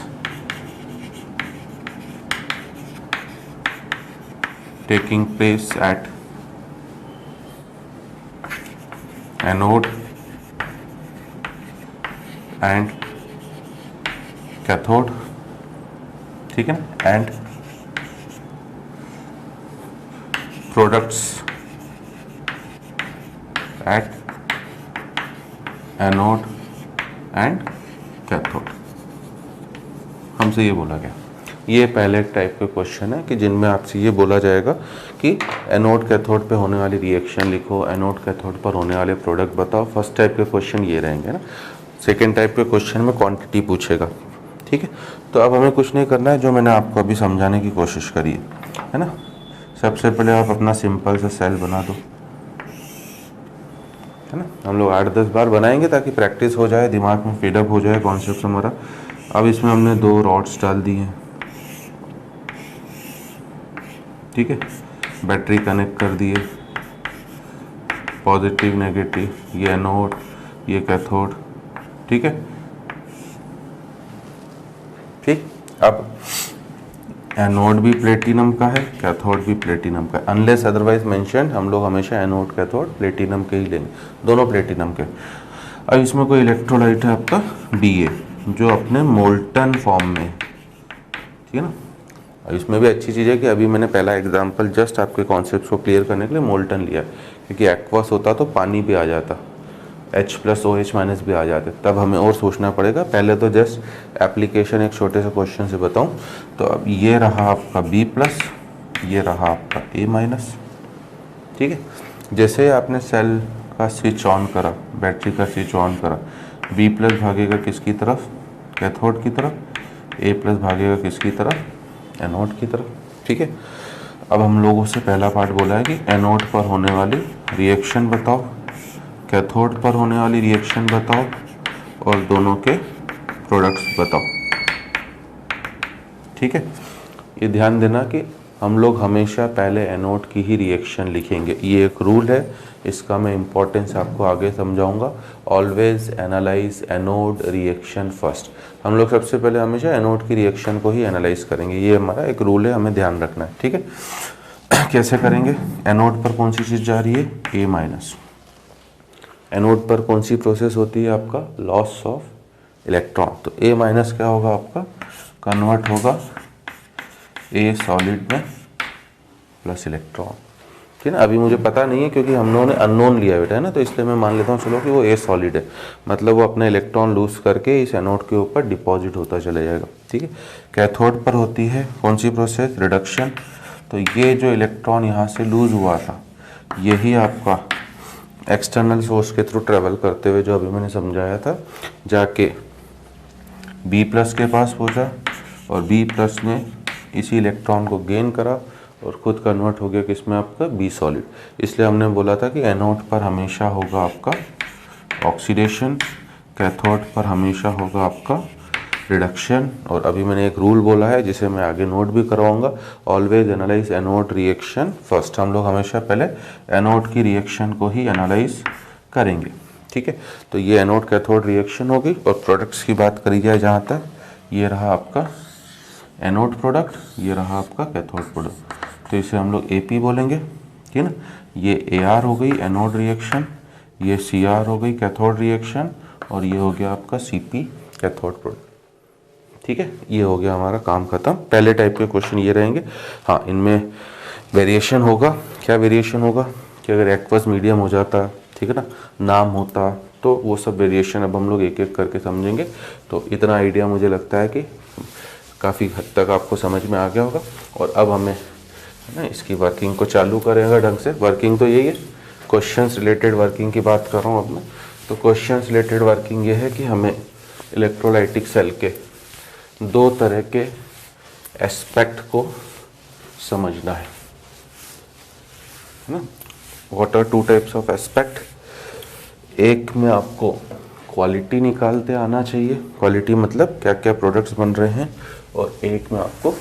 taking place at anode and cathode। ठीक है ना, and products at anode and cathode. हमसे ये बोला गया। ये पहले टाइप के क्वेश्चन है कि जिनमें आपसे ये बोला जाएगा कि एनोड कैथोड पे होने वाली रिएक्शन लिखो, एनोड कैथोड पर होने वाले प्रोडक्ट बताओ। फर्स्ट टाइप के क्वेश्चन ये रहेंगे ना। सेकेंड टाइप के क्वेश्चन में क्वांटिटी पूछेगा। ठीक है, तो अब हमें कुछ नहीं करना है, जो मैंने आपको अभी समझाने की कोशिश करी है ना। सबसे पहले आप अपना सिंपल सा सेल बना दो, है ना। हम लोग 8-10 बार बनाएंगे ताकि प्रैक्टिस हो जाए, दिमाग में फीडअप हो जाए कॉन्सेप्ट हमारा। अब इसमें हमने 2 रॉड्स डाल दी हैं। ठीक है, बैटरी कनेक्ट कर दिए, पॉजिटिव नेगेटिव, ये एनोड, ये कैथोड, ठीक है। ठीक, अब एनोड भी प्लेटिनम का है, कैथोड भी प्लेटिनम का है, अनलेस अदरवाइज मेंशन, हम लोग हमेशा एनोड कैथोड प्लेटिनम के ही लेंगे, दोनों प्लेटिनम के। अब इसमें कोई इलेक्ट्रोलाइट है आपका Ba, जो अपने मोल्टन फॉर्म में, ठीक है ना। अब इसमें भी अच्छी चीज़ है कि अभी मैंने पहला एग्जांपल जस्ट आपके कॉन्सेप्ट को क्लियर करने के लिए मोल्टन लिया, क्योंकि एक्वस होता तो पानी भी आ जाता, H+OH- भी आ जाते, तब हमें और सोचना पड़ेगा। पहले तो जस्ट एप्लीकेशन एक छोटे से क्वेश्चन से बताऊं तो अब ये रहा आपका B+, ये रहा आपका A-, ठीक है। जैसे आपने सेल का स्विच ऑन करा, बैटरी का स्विच ऑन करा, B+ भागेगा किसकी तरफ, कैथोड की तरफ, A+ भागेगा किसकी तरफ, एनोड की तरफ, ठीक है। अब हम लोगों से पहला पार्ट बोला है कि एनोड पर होने वाली रिएक्शन बताओ, कैथोड पर होने वाली रिएक्शन बताओ, और दोनों के प्रोडक्ट्स बताओ, ठीक है। ये ध्यान देना कि हम लोग हमेशा पहले एनोड की ही रिएक्शन लिखेंगे, ये एक रूल है, इसका मैं इम्पोर्टेंस आपको आगे समझाऊंगा। Always analyse anode reaction first, हम लोग सबसे पहले हमेशा एनोड की रिएक्शन को ही एनालाइज करेंगे, ये हमारा एक रूल है, हमें ध्यान रखना है, ठीक है। कैसे करेंगे, एनोड पर कौन सी चीज़ जा रही है, A-, एनोड पर कौन सी प्रोसेस होती है आपका, लॉस ऑफ इलेक्ट्रॉन, तो A- क्या होगा आपका, कन्वर्ट होगा A सॉलिड में प्लस इलेक्ट्रॉन, ठीक है ना। अभी मुझे पता नहीं है क्योंकि हम लोगों ने अननोन लिया बेटा है ना, तो इसलिए मैं मान लेता हूँ चलो कि वो A सॉलिड है, मतलब वो अपना इलेक्ट्रॉन लूज करके इस एनोड के ऊपर डिपॉजिट होता चला जाएगा, ठीक है। कैथोड पर होती है कौन सी प्रोसेस, रिडक्शन, तो ये जो इलेक्ट्रॉन यहाँ से लूज हुआ था, यही आपका एक्सटर्नल सोर्स के थ्रू ट्रेवल करते हुए, जो अभी मैंने समझाया था, जाके B+ के पास पहुँचा, और B+ ने इसी इलेक्ट्रॉन को गेन करा और खुद कन्वर्ट हो गया किसमें, आपका B सॉलिड। इसलिए हमने बोला था कि एनोड पर हमेशा होगा आपका ऑक्सीडेशन, कैथोड पर हमेशा होगा आपका रिडक्शन, और अभी मैंने एक रूल बोला है जिसे मैं आगे नोट भी करवाऊंगा, always analyse anode reaction first, हम लोग हमेशा पहले एनोड की रिएक्शन को ही एनालाइज करेंगे, ठीक है। तो ये एनोड कैथोड रिएक्शन होगी, और प्रोडक्ट्स की बात करी जाए जहाँ तक, ये रहा आपका एनोड प्रोडक्ट, ये रहा आपका कैथोड प्रोडक्ट, तो इसे हम लोग AP बोलेंगे, ठीक है ना। ये AR हो गई एनोड रिएक्शन, ये CR हो गई कैथोड रिएक्शन, और ये हो गया आपका CP कैथोड प्रोडक्ट, ठीक है। ये हो गया हमारा काम खत्म। पहले टाइप के क्वेश्चन ये रहेंगे। हाँ, इनमें वेरिएशन होगा। क्या वेरिएशन होगा कि अगर एक्वस मीडियम हो जाता, ठीक है ना, नाम होता, तो वो सब वेरिएशन अब हम लोग एक एक करके समझेंगे। तो इतना आइडिया मुझे लगता है कि काफ़ी हद तक आपको समझ में आ गया होगा। और अब हमें ना इसकी वर्किंग को चालू करेंगे ढंग से। वर्किंग तो यही है, क्वेश्चंस रिलेटेड वर्किंग की बात कर रहा हूँ अब मैं। तो क्वेश्चंस रिलेटेड वर्किंग ये है कि हमें इलेक्ट्रोलाइटिक सेल के दो तरह के एस्पेक्ट को समझना है ना। What are two types of aspect. एक में आपको क्वालिटी निकालते आना चाहिए, क्वालिटी मतलब क्या क्या प्रोडक्ट्स बन रहे हैं, और एक में आपको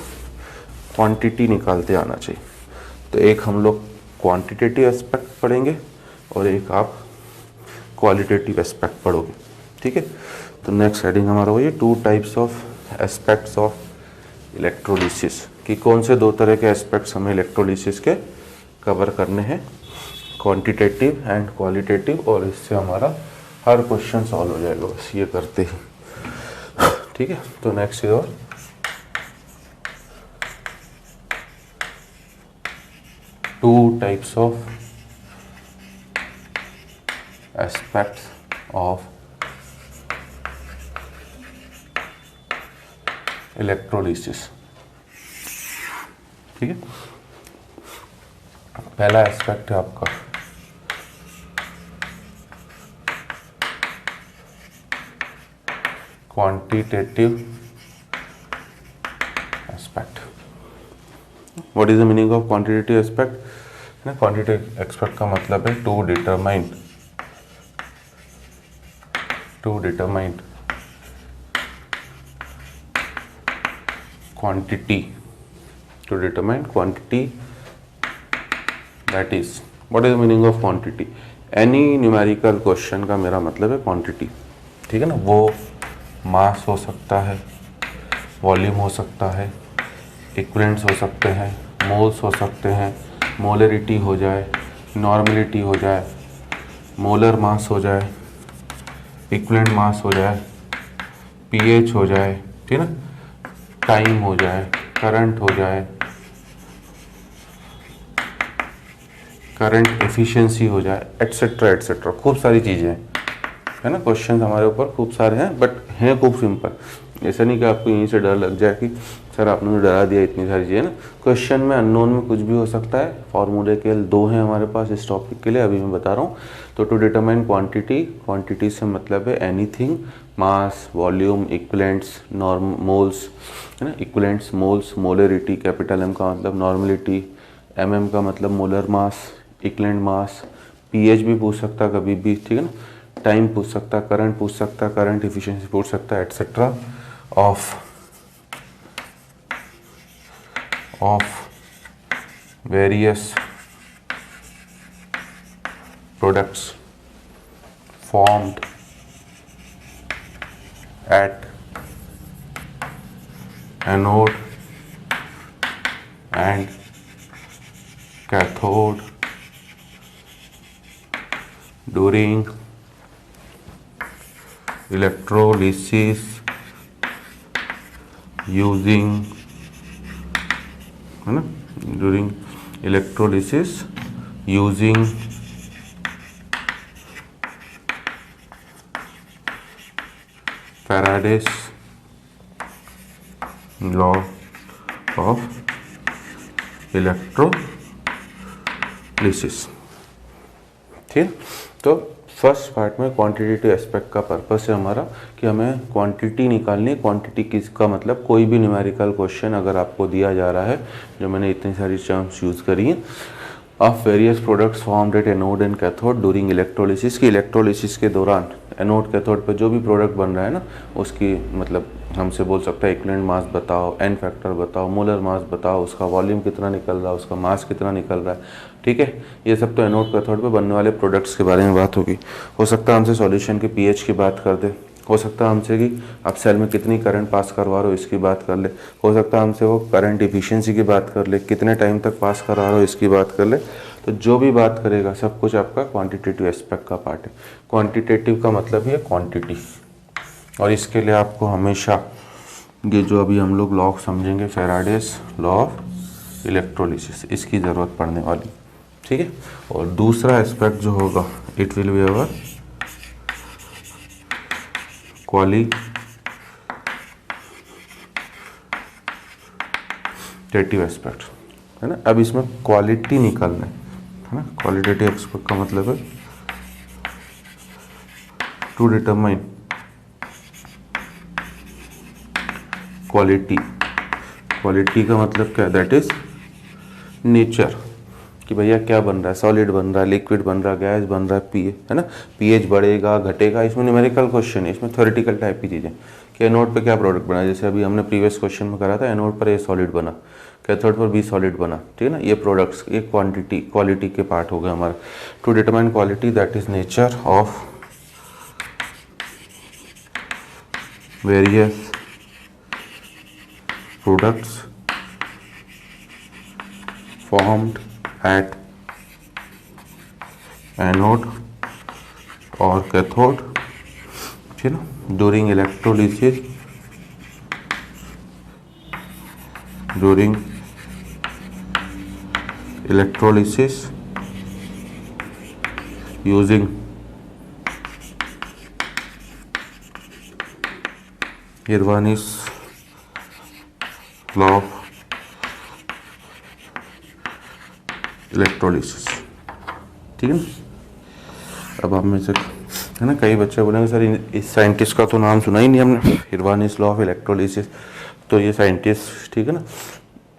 क्वांटिटी निकालते आना चाहिए। तो एक हम लोग क्वांटिटेटिव एस्पेक्ट पढ़ेंगे और एक आप क्वालिटेटिव एस्पेक्ट पढ़ोगे, ठीक है। तो नेक्स्ट हेडिंग हमारा वही है, to types of aspects of electrolysis, कि कौन से दो तरह के एस्पेक्ट्स हमें इलेक्ट्रोलिसिस के कवर करने हैं, क्वांटिटेटिव एंड क्वालिटेटिव। और इससे हमारा हर क्वेश्चन सॉल्व हो जाएगा बस ये करते ही, ठीक है। तो नेक्स्ट और two types of aspects of electrolysis, ठीक है। पहला एस्पेक्ट है आपका quantitative aspect. What is the meaning of quantitative aspect? Quantitative aspect का मतलब है to determine quantity, to determine quantity, that is, what is the meaning of quantity? Any numerical question का मेरा मतलब है क्वांटिटी, ठीक है ना। वो मास हो सकता है, वॉल्यूम हो सकता है, इक्विवेलेंट्स हो सकते हैं, मोल्स हो सकते हैं, मोलरिटी हो जाए, नॉर्मलिटी हो जाए, मोलर मास हो जाए, इक्विवेलेंट मास हो जाए, पीएच हो जाए, ठीक है ना, टाइम हो जाए, करंट हो जाए, करंट एफिशिएंसी हो जाए, एट्सेट्रा एट्सेट्रा, खूब सारी चीज़ें हैं, है ना। क्वेश्चन हमारे ऊपर खूब सारे हैं, बट हैं खूब सिंपल। ऐसा नहीं कि आपको यहीं से डर लग जाए कि सर आपने तो डरा दिया इतनी सारी चीज़ें ना। क्वेश्चन में अननोन में कुछ भी हो सकता है। फॉर्मूले केवल 2 हैं हमारे पास इस टॉपिक के लिए, अभी मैं बता रहा हूँ। तो टू डिटरमाइन क्वांटिटी, क्वांटिटी से मतलब है anything, mass, volume, equivalents, norm, moles, है ना, equivalents, moles, molarity, capital M का मतलब नॉर्मलिटी, एम का मतलब molar mass, equivalent mass, pH भी पूछ सकता कभी भी, ठीक है ना, टाइम पूछ सकता, करंट पूछ सकता, करंट एफिशिएंसी पूछ सकता, etcetera, of various products formed at anode and cathode during electrolysis using, है ना, during electrolysis using Faraday's law of electrolysis, ठीक। तो फर्स्ट पार्ट में क्वांटिटेटिव एस्पेक्ट का पर्पस है हमारा कि हमें क्वांटिटी निकालनी है। क्वांटिटी किसका मतलब कोई भी न्यूमेरिकल क्वेश्चन अगर आपको दिया जा रहा है, जो मैंने इतनी सारी टर्म्स यूज़ करी हैं, of various products formed at anode and cathode during electrolysis, की इलेक्ट्रोलिसिस के दौरान एनोड कैथोड पे जो भी प्रोडक्ट बन रहा है ना, उसकी मतलब हमसे बोल सकता है इक्विवेलेंट मास बताओ, एन फैक्टर बताओ, मोलर मास बताओ, उसका वॉल्यूम कितना निकल रहा है, उसका मास कितना निकल रहा है, ठीक है। ये सब तो एनोड कैथोड पे बनने वाले प्रोडक्ट्स के बारे में बात होगी। हो सकता है हमसे सॉल्यूशन के पीएच की बात कर दे, हो सकता है हमसे कि आप सेल में कितनी करंट पास करवा रहे हो इसकी बात कर ले, हो सकता है हमसे वो करंट एफिशिएंसी की बात कर ले, कितने टाइम तक पास करवा रहे हो इसकी बात कर ले। तो जो भी बात करेगा सब कुछ आपका क्वांटिटेटिव एस्पेक्ट का पार्ट है। क्वांटिटेटिव का मतलब है क्वांटिटी, और इसके लिए आपको हमेशा ये जो अभी हम लोग लॉ समझेंगे, फैराडेज लॉ ऑफ इलेक्ट्रोलिसिस, इसकी ज़रूरत पड़ने वाली, ठीक है। और दूसरा एस्पेक्ट जो होगा, it will be our qualitative aspect, है ना। अब इसमें क्वालिटी निकालना है ना। क्वालिटेटिव एस्पेक्ट का मतलब है टू डिटरमाइन क्वालिटी। क्वालिटी का मतलब क्या है, दैट इज नेचर, कि भैया क्या बन रहा है, सॉलिड बन रहा है, लिक्विड बन रहा है, गैस बन रहा है, है ना, पीएच बढ़ेगा घटेगा, इसमें न्यूमेरिकल क्वेश्चन है, इसमें थ्योरेटिकल टाइप की चीज़ें कि एनोड पे क्या प्रोडक्ट बना, जैसे अभी हमने प्रीवियस क्वेश्चन में करा था, एनोड पर ए सॉलिड बना, कैथोड पर बी सॉलिड बना, ठीक है ना। ये प्रोडक्ट्स ये क्वालिटी के पार्ट हो गए हमारा। To determine quality, that is nature of various products formed at anode or cathode, ठीक है, during electrolysis using Irvani's law of electrolysis, ठीक है ना। अब आप में से, है ना, कई बच्चे बोलेंगे सर इस साइंटिस्ट का तो नाम सुना ही नहीं हमने, इरवानिस लॉ ऑफ इलेक्ट्रोलिसिस। तो ये साइंटिस्ट, ठीक है ना,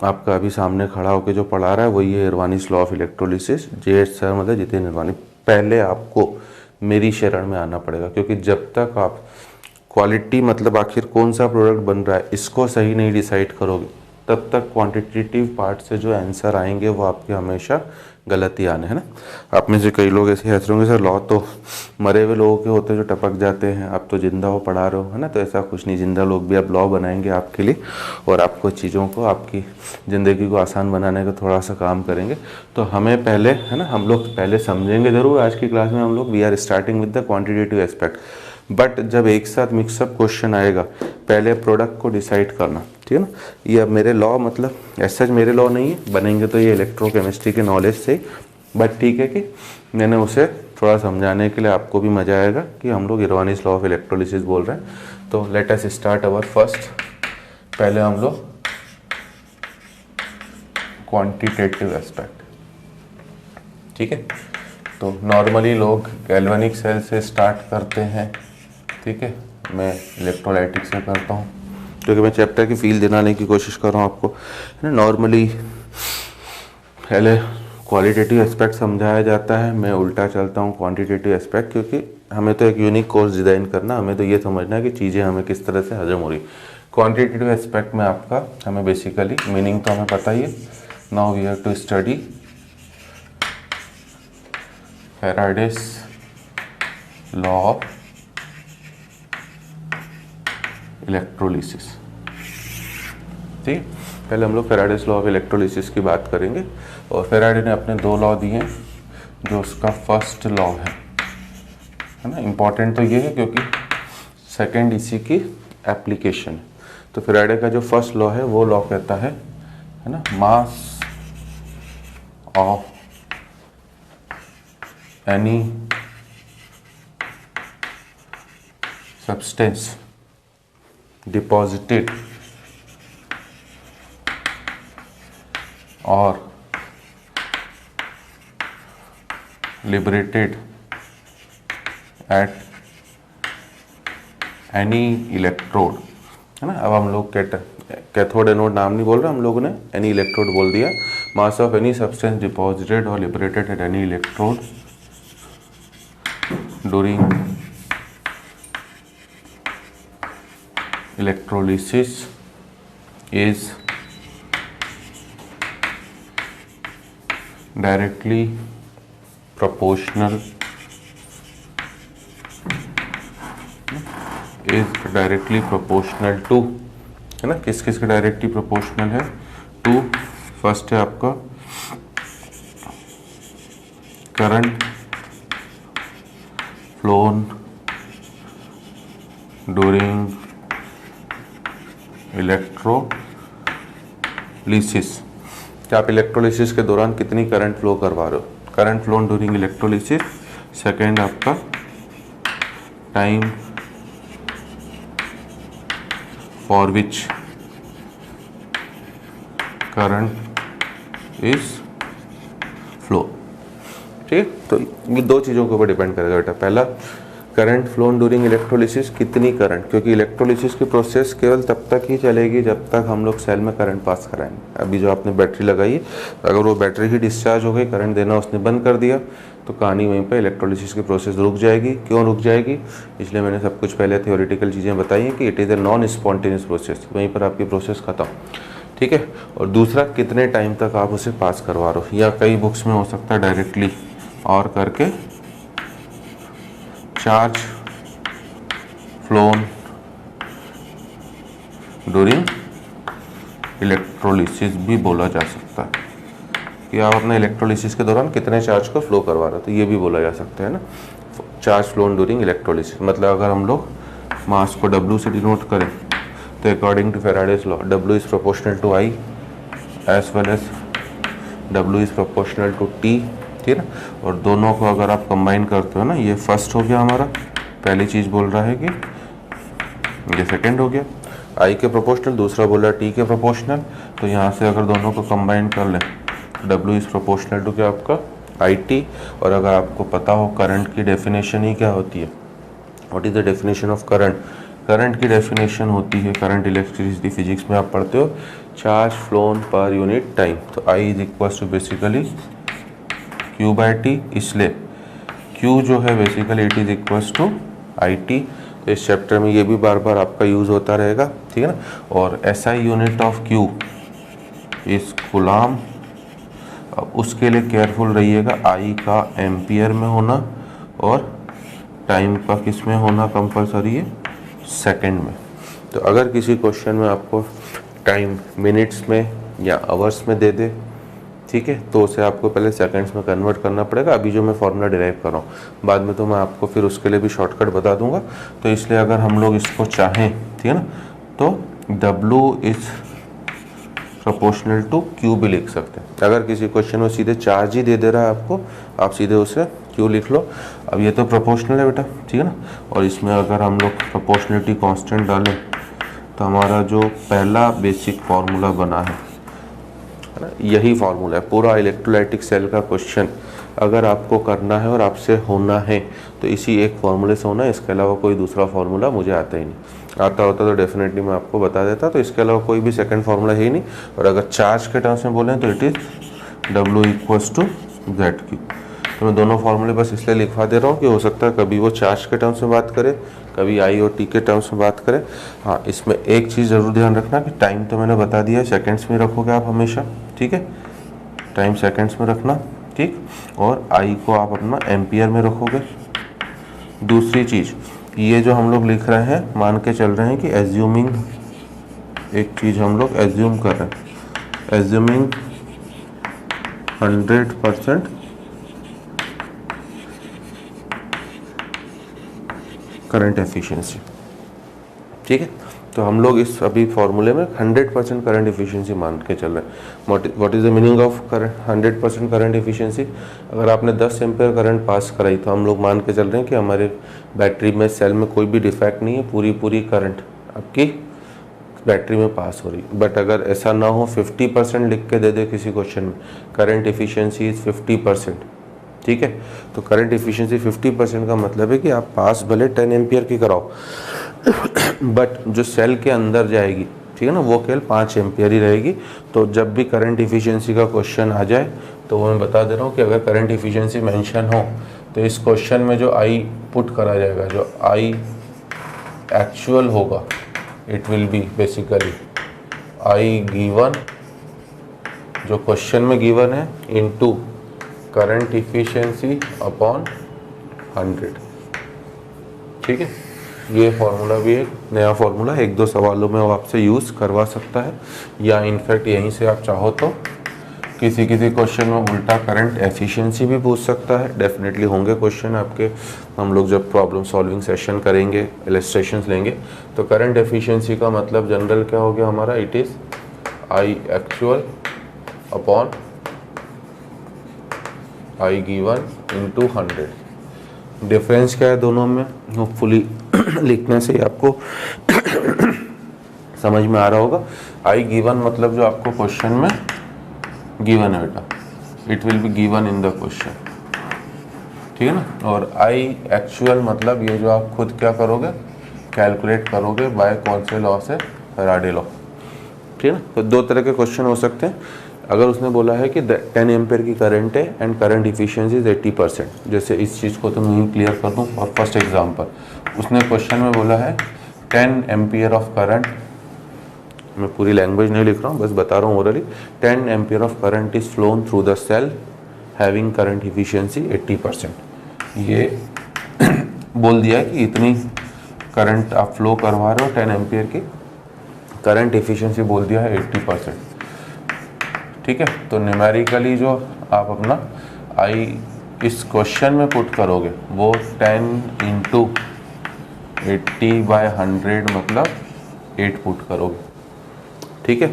आपका अभी सामने खड़ा होकर जो पढ़ा रहा है वही है इरवानिस law of electrolysis. JH sir मतलब जितेंद्र इरवानी। पहले आपको मेरी शरण में आना पड़ेगा, क्योंकि जब तक आप क्वालिटी मतलब आखिर कौन सा प्रोडक्ट बन रहा है इसको सही नहीं डिसाइड करोगे, तब तक क्वांटिटेटिव पार्ट से जो आंसर आएंगे वो आपके हमेशा गलत ही आने, है ना। आप में से कई लोग ऐसे हंस रहे होंगे, सर लॉ तो मरे हुए लोगों के होते हैं जो टपक जाते हैं, आप तो जिंदा हो पढ़ा रहे हो, है ना। तो ऐसा कुछ नहीं, जिंदा लोग भी अब लॉ बनाएंगे आपके लिए और आपको चीज़ों को, आपकी ज़िंदगी को आसान बनाने का थोड़ा सा काम करेंगे। तो हमें पहले, है ना, हम लोग पहले समझेंगे ज़रूर आज की क्लास में हम लोग we are starting with the quantitative aspect, but जब एक साथ मिक्सअप क्वेश्चन आएगा पहले प्रोडक्ट को डिसाइड करना, ठीक है ना। ये अब मेरे लॉ मतलब ऐसा मेरे लॉ नहीं है, बनेंगे तो ये इलेक्ट्रोकेमिस्ट्री के नॉलेज से, बट ठीक है कि मैंने उसे थोड़ा समझाने के लिए आपको भी मज़ा आएगा कि हम लोग इरवानीज लॉ ऑफ इलेक्ट्रोलिसिस बोल रहे हैं। तो let us start our first, पहले हम लोग क्वांटिटेटिव एस्पेक्ट, ठीक है। तो नॉर्मली लोग गैल्वेनिक सेल से स्टार्ट करते हैं, ठीक है, मैं इलेक्ट्रोलाइटिक से करता हूँ क्योंकि मैं चैप्टर की फील दिलाने की कोशिश कर रहा हूँ आपको। नॉर्मली पहले क्वालिटेटिव एस्पेक्ट समझाया जाता है, मैं उल्टा चलता हूँ क्वांटिटेटिव एस्पेक्ट, क्योंकि हमें तो एक यूनिक कोर्स डिज़ाइन करना, हमें तो ये समझना है कि चीज़ें हमें किस तरह से हजम हो रही। क्वांटिटेटिव एस्पेक्ट में आपका हमें बेसिकली मीनिंग तो हमें पता ही है। Now we have to study Faraday's law of electrolysis, ठीक। पहले हम लोग फैराडेस लॉ ऑफ इलेक्ट्रोलिसिस की बात करेंगे और फैराडे ने अपने दो लॉ दिए, जो उसका फर्स्ट लॉ है ना। इम्पॉर्टेंट तो ये है क्योंकि सेकंड इसी की एप्लीकेशन है। तो फैराडे का जो फर्स्ट लॉ है वो लॉ कहता है ना, मास ऑफ एनी सब्सटेंस डिपॉजिटेड और liberated at any electrode, है ना। अब हम लोग कैथोड एनोड नाम नहीं बोल रहे, हम लोगों ने एनी इलेक्ट्रोड बोल दिया। Mass of any substance deposited और liberated at any electrode during electrolysis is directly proportional to, है ना, किस किस का डायरेक्टली प्रोपोर्शनल है टू। फर्स्ट है आपका करंट फ्लोन ड्यूरिंग इलेक्ट्रोलिसिस, कि आप इलेक्ट्रोलिसिस के दौरान कितनी करंट फ्लो करवा रहे हो, current flow during electrolysis. Second आपका time for which current is flow, ठीक है। तो ये दो चीज़ों के ऊपर डिपेंड करेगा बेटा। पहला करंट फ्लो ड्यूरिंग इलेक्ट्रोलिसिस, कितनी करंट, क्योंकि इलेक्ट्रोलिसिस की प्रोसेस केवल तब तक ही चलेगी जब तक हम लोग सेल में करंट पास कराएंगे। अभी जो आपने बैटरी लगाई है, अगर वो बैटरी ही डिस्चार्ज हो गई, करंट देना उसने बंद कर दिया, तो कहानी वहीं पे इलेक्ट्रोलिसिस की प्रोसेस रुक जाएगी। क्यों रुक जाएगी, इसलिए मैंने सब कुछ पहले थियोरेटिकल चीज़ें बताई हैं कि it is a non spontaneous process, वहीं पर आपकी प्रोसेस खत्म, ठीक है। और दूसरा कितने टाइम तक आप उसे पास करवा रहे हो, या कई बुक्स में हो सकता है डायरेक्टली और करके चार्ज फ्लोन ड्यूरिंग इलेक्ट्रोलिसिस भी बोला जा सकता है, कि आप अपने इलेक्ट्रोलिसिस के दौरान कितने चार्ज को फ्लो करवा रहे हो, तो ये भी बोला जा सकता है ना, चार्ज फ्लोन ड्यूरिंग इलेक्ट्रोलिसिस। मतलब अगर हम लोग मास को W से डिनोट करें तो according to Faraday's law W is proportional to I as well as W is proportional to T, ठीक है ना। और दोनों को अगर आप कंबाइन करते हो ना, ये फर्स्ट हो गया हमारा, पहली चीज़ बोल रहा है कि ये सेकंड हो गया I के प्रोपोर्शनल, दूसरा बोल रहा है T के प्रोपोर्शनल। तो यहाँ से अगर दोनों को कंबाइन कर लें, W इज़ प्रोपोर्शनल टू क्या आपका IT। और अगर आपको पता हो करंट की डेफिनेशन ही क्या होती है, what is the definition of current, current की डेफिनेशन होती है, करंट इलेक्ट्रिसिटी फिजिक्स में आप पढ़ते हो, charge flown per unit time. तो I is equal to basically Q by T, इसलिए Q जो है basically it is equal to IT। तो इस चैप्टर में ये भी बार बार आपका यूज़ होता रहेगा, ठीक है ना। और SI यूनिट ऑफ Q इस कूलाम। अब उसके लिए केयरफुल रहिएगा, आई का एम्पियर में होना और टाइम का किस में होना कंपलसरी है, सेकंड में। तो अगर किसी क्वेश्चन में आपको टाइम मिनट्स में या आवर्स में दे दे, ठीक है, तो उसे आपको पहले सेकंड्स में कन्वर्ट करना पड़ेगा। अभी जो मैं फॉर्मूला डिराइव कर रहा हूँ, बाद में तो मैं आपको फिर उसके लिए भी शॉर्टकट बता दूंगा। तो इसलिए अगर हम लोग इसको चाहें, ठीक है ना, तो W is proportional to Q भी लिख सकते हैं। अगर किसी क्वेश्चन में सीधे चार्ज ही दे रहा है आपको, आप सीधे उसे Q लिख लो। अब ये तो प्रोपोर्शनल है बेटा, ठीक है ना, और इसमें अगर हम लोग प्रोपोर्शनलिटी कांस्टेंट डालें तो हमारा जो पहला बेसिक फार्मूला बना है ना, यही फार्मूला है। पूरा इलेक्ट्रोलाइटिक सेल का क्वेश्चन अगर आपको करना है और आपसे होना है तो इसी एक फार्मूले से होना है। इसके अलावा कोई दूसरा फार्मूला मुझे आता ही नहीं, आता होता तो डेफिनेटली मैं आपको बता देता। तो इसके अलावा कोई भी सेकंड फार्मूला है ही नहीं। और अगर चार्ज के टर्म्स में बोलें तो it is W equals to ZQ। तो मैं दोनों फार्मूले बस इसलिए लिखवा दे रहा हूँ कि हो सकता है कभी वो चार्ज के टर्म्स में बात करे, कभी I और T के टर्म्स में बात करे। हाँ, इसमें एक चीज़ ज़रूर ध्यान रखना कि टाइम तो मैंने बता दिया है, सेकेंड्स में रखोगे आप हमेशा, ठीक है, टाइम सेकेंड्स में रखना, ठीक। और I को आप अपना एम्पियर में रखोगे। दूसरी चीज़, ये जो हम लोग लिख रहे हैं, मान के चल रहे हैं कि एज्यूमिंग, एक चीज़ हम लोग एज्यूम कर रहे हैं, एज्यूमिंग 100% करंट एफिशिएंसी, ठीक है। तो हम लोग इस अभी फॉर्मूले में 100% करंट एफिशिएंसी मान के चल रहे हैं। What is the meaning of current 100% current efficiency? अगर आपने 10 एम्पेयर करंट पास कराई तो हम लोग मान के चल रहे हैं कि हमारे बैटरी में, सेल में कोई भी डिफेक्ट नहीं है, पूरी करंट आपकी बैटरी में पास हो रही है। बट अगर ऐसा ना हो, 50% लिख के दे दे किसी क्वेश्चन में, करंट एफिशिएंसी इज़ 50%, ठीक है, तो करंट एफिशिएंसी 50% का मतलब है कि आप पास भले 10 एम्पियर की कराओ बट जो सेल के अंदर जाएगी, ठीक है ना, वो केवल 5 एम्पियर ही रहेगी। तो जब भी करंट एफिशिएंसी का क्वेश्चन आ जाए तो वो मैं बता दे रहा हूँ कि अगर करंट एफिशिएंसी मेंशन हो तो इस क्वेश्चन में जो I पुट करा जाएगा, जो I एक्चुअल होगा, it will be basically I given, जो क्वेश्चन में गिवन है, इनटू करंट एफिशिएंसी अपॉन 100, ठीक है। ये फार्मूला भी एक नया फार्मूला, एक दो सवालों में वो आपसे यूज़ करवा सकता है, या इनफैक्ट यहीं से आप चाहो तो किसी क्वेश्चन में उल्टा करंट एफिशिएंसी भी पूछ सकता है। डेफिनेटली होंगे क्वेश्चन आपके, हम लोग जब प्रॉब्लम सॉल्विंग सेशन करेंगे, इलस्ट्रेशंस लेंगे, तो करंट एफिशिएंसी का मतलब जनरल क्या हो गया हमारा, it is I actual upon I given into 100। Difference क्या है दोनों में, होपफुली लिखने से ही आपको समझ में आ रहा होगा। I गिवन मतलब जो आपको क्वेश्चन में गिवन है बेटा, it will be given in the question, ठीक है ना। और I एक्चुअल मतलब ये जो आप खुद क्या करोगे, कैलकुलेट करोगे बाय कौन से लॉ से, फैराडे लॉ, ठीक है ना। तो दो तरह के क्वेश्चन हो सकते हैं। अगर उसने बोला है कि 10 एम्पेयर की करंट है एंड करंट इफिशिएंसी इज 80%, जैसे इस चीज़ को तो मैं क्लियर कर दूँ। और फर्स्ट एग्जांपल, उसने क्वेश्चन में बोला है 10 एम्पियर ऑफ करंट, मैं पूरी लैंग्वेज नहीं लिख रहा हूँ, बस बता रहा हूँ orally, 10 ampere of current is flown through the cell having current efficiency 80%। ये बोल दिया कि इतनी करंट आप फ्लो करवा रहे हो, 10 एम्पियर की करंट एफिशिएंसी बोल दिया है 80%, ठीक है। तो न्यूमेरिकली जो आप अपना I इस क्वेश्चन में पुट करोगे वो 10 इंटू 80/100 मतलब 8 पुट करोगे, ठीक है,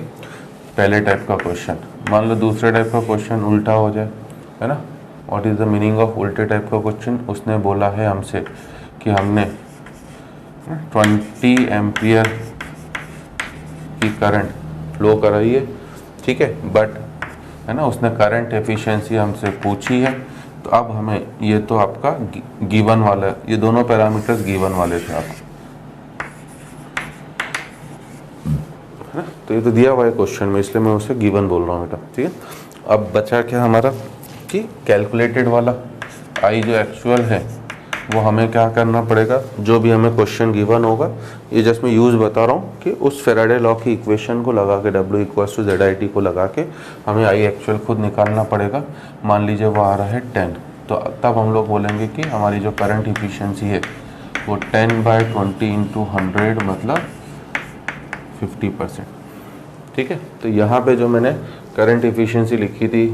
पहले टाइप का क्वेश्चन। मान लो दूसरे टाइप का क्वेश्चन उल्टा हो जाए, है ना। What is the meaning of उल्टे टाइप का क्वेश्चन? उसने बोला है हमसे कि हमने 20 एम्पियर की करंट फ्लो कराई है, ठीक है, बट है ना, उसने करंट एफिशिएंसी हमसे पूछी है। तो अब हमें, ये तो आपका गिवन वाला, ये दोनों पैरामीटर्स गिवन वाले थे आप, है ना, तो ये तो दिया हुआ है क्वेश्चन में, इसलिए मैं उसे गिवन बोल रहा हूँ बेटा, ठीक है। अब बचा क्या हमारा कि कैलकुलेटेड वाला I जो एक्चुअल है वो हमें क्या करना पड़ेगा, जो भी हमें क्वेश्चन गिवन होगा, ये जस्ट मैं यूज़ बता रहा हूँ कि उस फेराडे लॉ की इक्वेशन को लगा के W=ZIT को लगा के हमें आई एक्चुअल खुद निकालना पड़ेगा। मान लीजिए वो आ रहा है 10, तो तब हम लोग बोलेंगे कि हमारी जो करंट इफिशिएंसी है वो 10/20 × 100 मतलब 50%। ठीक है, तो यहाँ पे जो मैंने करंट इफिशिएंसी लिखी थी,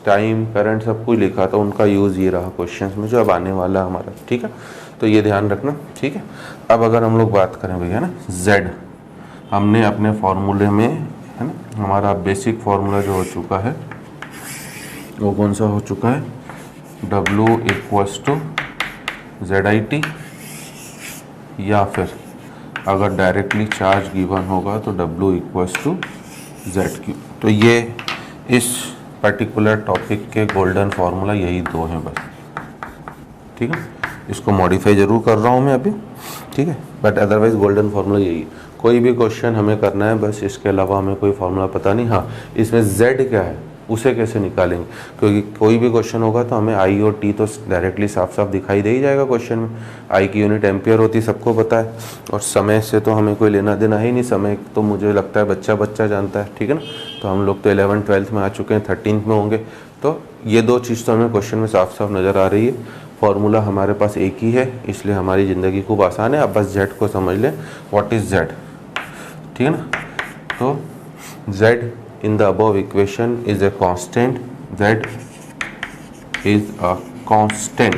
टाइम, करंट सब कुछ लिखा था, उनका यूज़ ये रहा क्वेश्चंस में जो अब आने वाला हमारा। ठीक है, तो ये ध्यान रखना। ठीक है, अब अगर हम लोग बात करें भैया ना, Z हमने अपने फॉर्मूले में, है ना, हमारा बेसिक फार्मूला जो हो चुका है वो कौन सा हो चुका है, W=ZIT, या फिर अगर डायरेक्टली चार्ज गिवन होगा तो W=ZQ। तो ये इस पर्टिकुलर टॉपिक के गोल्डन फार्मूला यही दो हैं बस। ठीक है, इसको मॉडिफाई ज़रूर कर रहा हूँ मैं अभी। ठीक है, बट अदरवाइज गोल्डन फार्मूला यही है। कोई भी क्वेश्चन हमें करना है बस, इसके अलावा हमें कोई फार्मूला पता नहीं। हाँ, इसमें Z क्या है उसे कैसे निकालेंगे, क्योंकि कोई भी क्वेश्चन होगा तो हमें I और T तो डायरेक्टली साफ साफ दिखाई दे ही जाएगा क्वेश्चन में। I की यूनिट एम्पियर होती है, सबको पता है, और समय से तो हमें कोई लेना देना ही नहीं। समय तो मुझे लगता है बच्चा बच्चा जानता है। ठीक है ना, तो हम लोग तो 11th 12th में आ चुके हैं, 13th में होंगे, तो ये दो चीज़ तो हमें क्वेश्चन में साफ साफ नज़र आ रही है। फार्मूला हमारे पास एक ही है, इसलिए हमारी ज़िंदगी खूब आसान है। अब बस Z को समझ लें, व्हाट इज़ Z। ठीक है ना, तो Z in the above equation is a constant. Z is a constant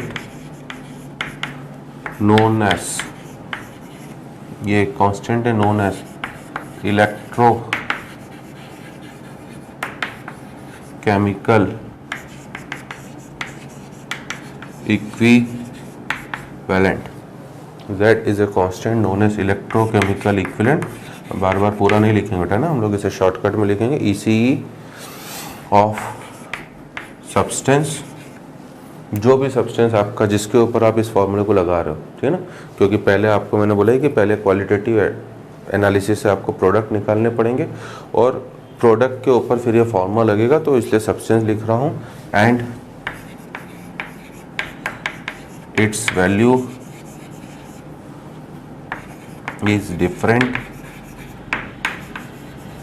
known as, ये constant है known as electrochemical equivalent. Z is a constant known as electrochemical equivalent. बार बार पूरा नहीं लिखेंगे बेटा ना, हम लोग इसे शॉर्टकट में लिखेंगे, ECE ऑफ सब्सटेंस, जो भी सब्सटेंस आपका जिसके ऊपर आप इस फॉर्मूले को लगा रहे हो। ठीक है ना, क्योंकि पहले आपको मैंने बोला है कि पहले क्वालिटेटिव एनालिसिस से आपको प्रोडक्ट निकालने पड़ेंगे और प्रोडक्ट के ऊपर फिर ये फॉर्मूला लगेगा, तो इसलिए सब्सटेंस लिख रहा हूँ and it's value is different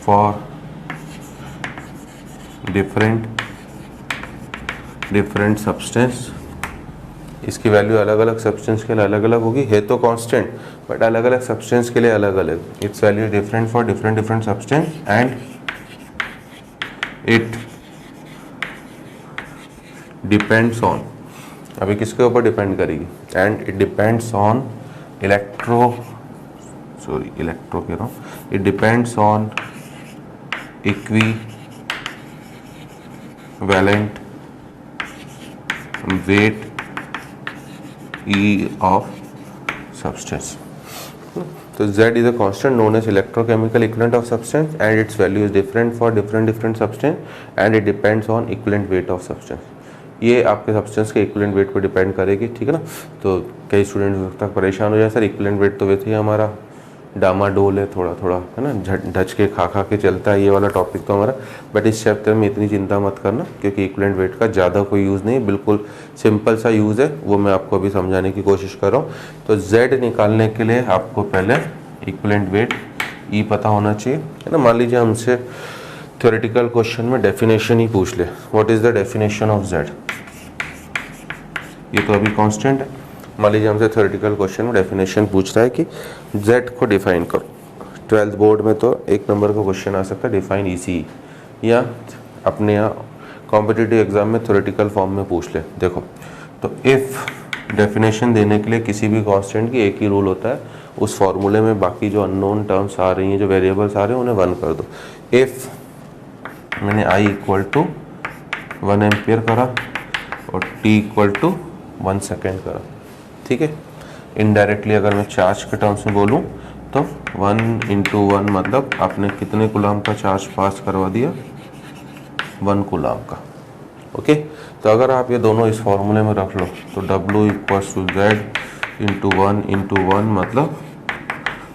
for different substance. इसकी वैल्यू अलग अलग सब्सटेंस के लिए अलग अलग होगी, है तो कांस्टेंट बट अलग अलग सब्सटेंस के लिए अलग अलग। It's value different for different substance and it depends on, अभी किसके ऊपर डिपेंड करेगी, and it depends on electro कह रहा हूँ, it depends on equivalent weight E of substance. So Z is a constant known as electrochemical equivalent of substance and its value is different for different substance and it depends on equivalent weight of substance. ये आपके substance के equivalent weight पर depend करेगी। ठीक है ना, तो कई स्टूडेंट्स तक परेशान हो जाए, सर इक्विवेलेंट वेट तो वैसे ही हमारा डामाडोल है, थोड़ा थोड़ा है ना, ढच के खा के चलता है ये वाला टॉपिक तो हमारा। बट इस चैप्टर में इतनी चिंता मत करना क्योंकि इक्विवेलेंट वेट का ज़्यादा कोई यूज़ नहीं, बिल्कुल सिंपल सा यूज़ है, वो मैं आपको अभी समझाने की कोशिश कर रहा हूँ। तो Z निकालने के लिए आपको पहले इक्विवेलेंट वेट E पता होना चाहिए, है ना। मान लीजिए हमसे थ्योरेटिकल क्वेश्चन में डेफिनेशन ही पूछ ले, what is the definition of Z। ये तो अभी कांस्टेंट है। मान लीजिए हमसे थ्योरेटिकल क्वेश्चन में डेफिनेशन पूछ रहा है कि Z को डिफाइन करो। 12th बोर्ड में तो एक नंबर का क्वेश्चन आ सकता है, डिफाइन ECE, या अपने यहाँ कॉम्पिटिटिव एग्जाम में थ्योरेटिकल फॉर्म में पूछ ले। देखो, तो इफ़ डेफिनेशन देने के लिए किसी भी कांस्टेंट की एक ही रूल होता है, उस फॉर्मूले में बाकी जो अननोन टर्म्स आ रही हैं, जो वेरिएबल्स आ रहे हैं, उन्हें 1 कर दो। इफ़ मैंने I = 1 एम्पियर करा और T = 1 सेकेंड करा। ठीक है, इनडायरेक्टली अगर मैं चार्ज के टर्म्स में बोलूँ तो 1 × 1 मतलब आपने कितने कूलम का चार्ज पास करवा दिया, 1 कूलम का। ओके, तो अगर आप ये दोनों इस फॉर्मूले में रख लो तो W = Z × 1 × 1 मतलब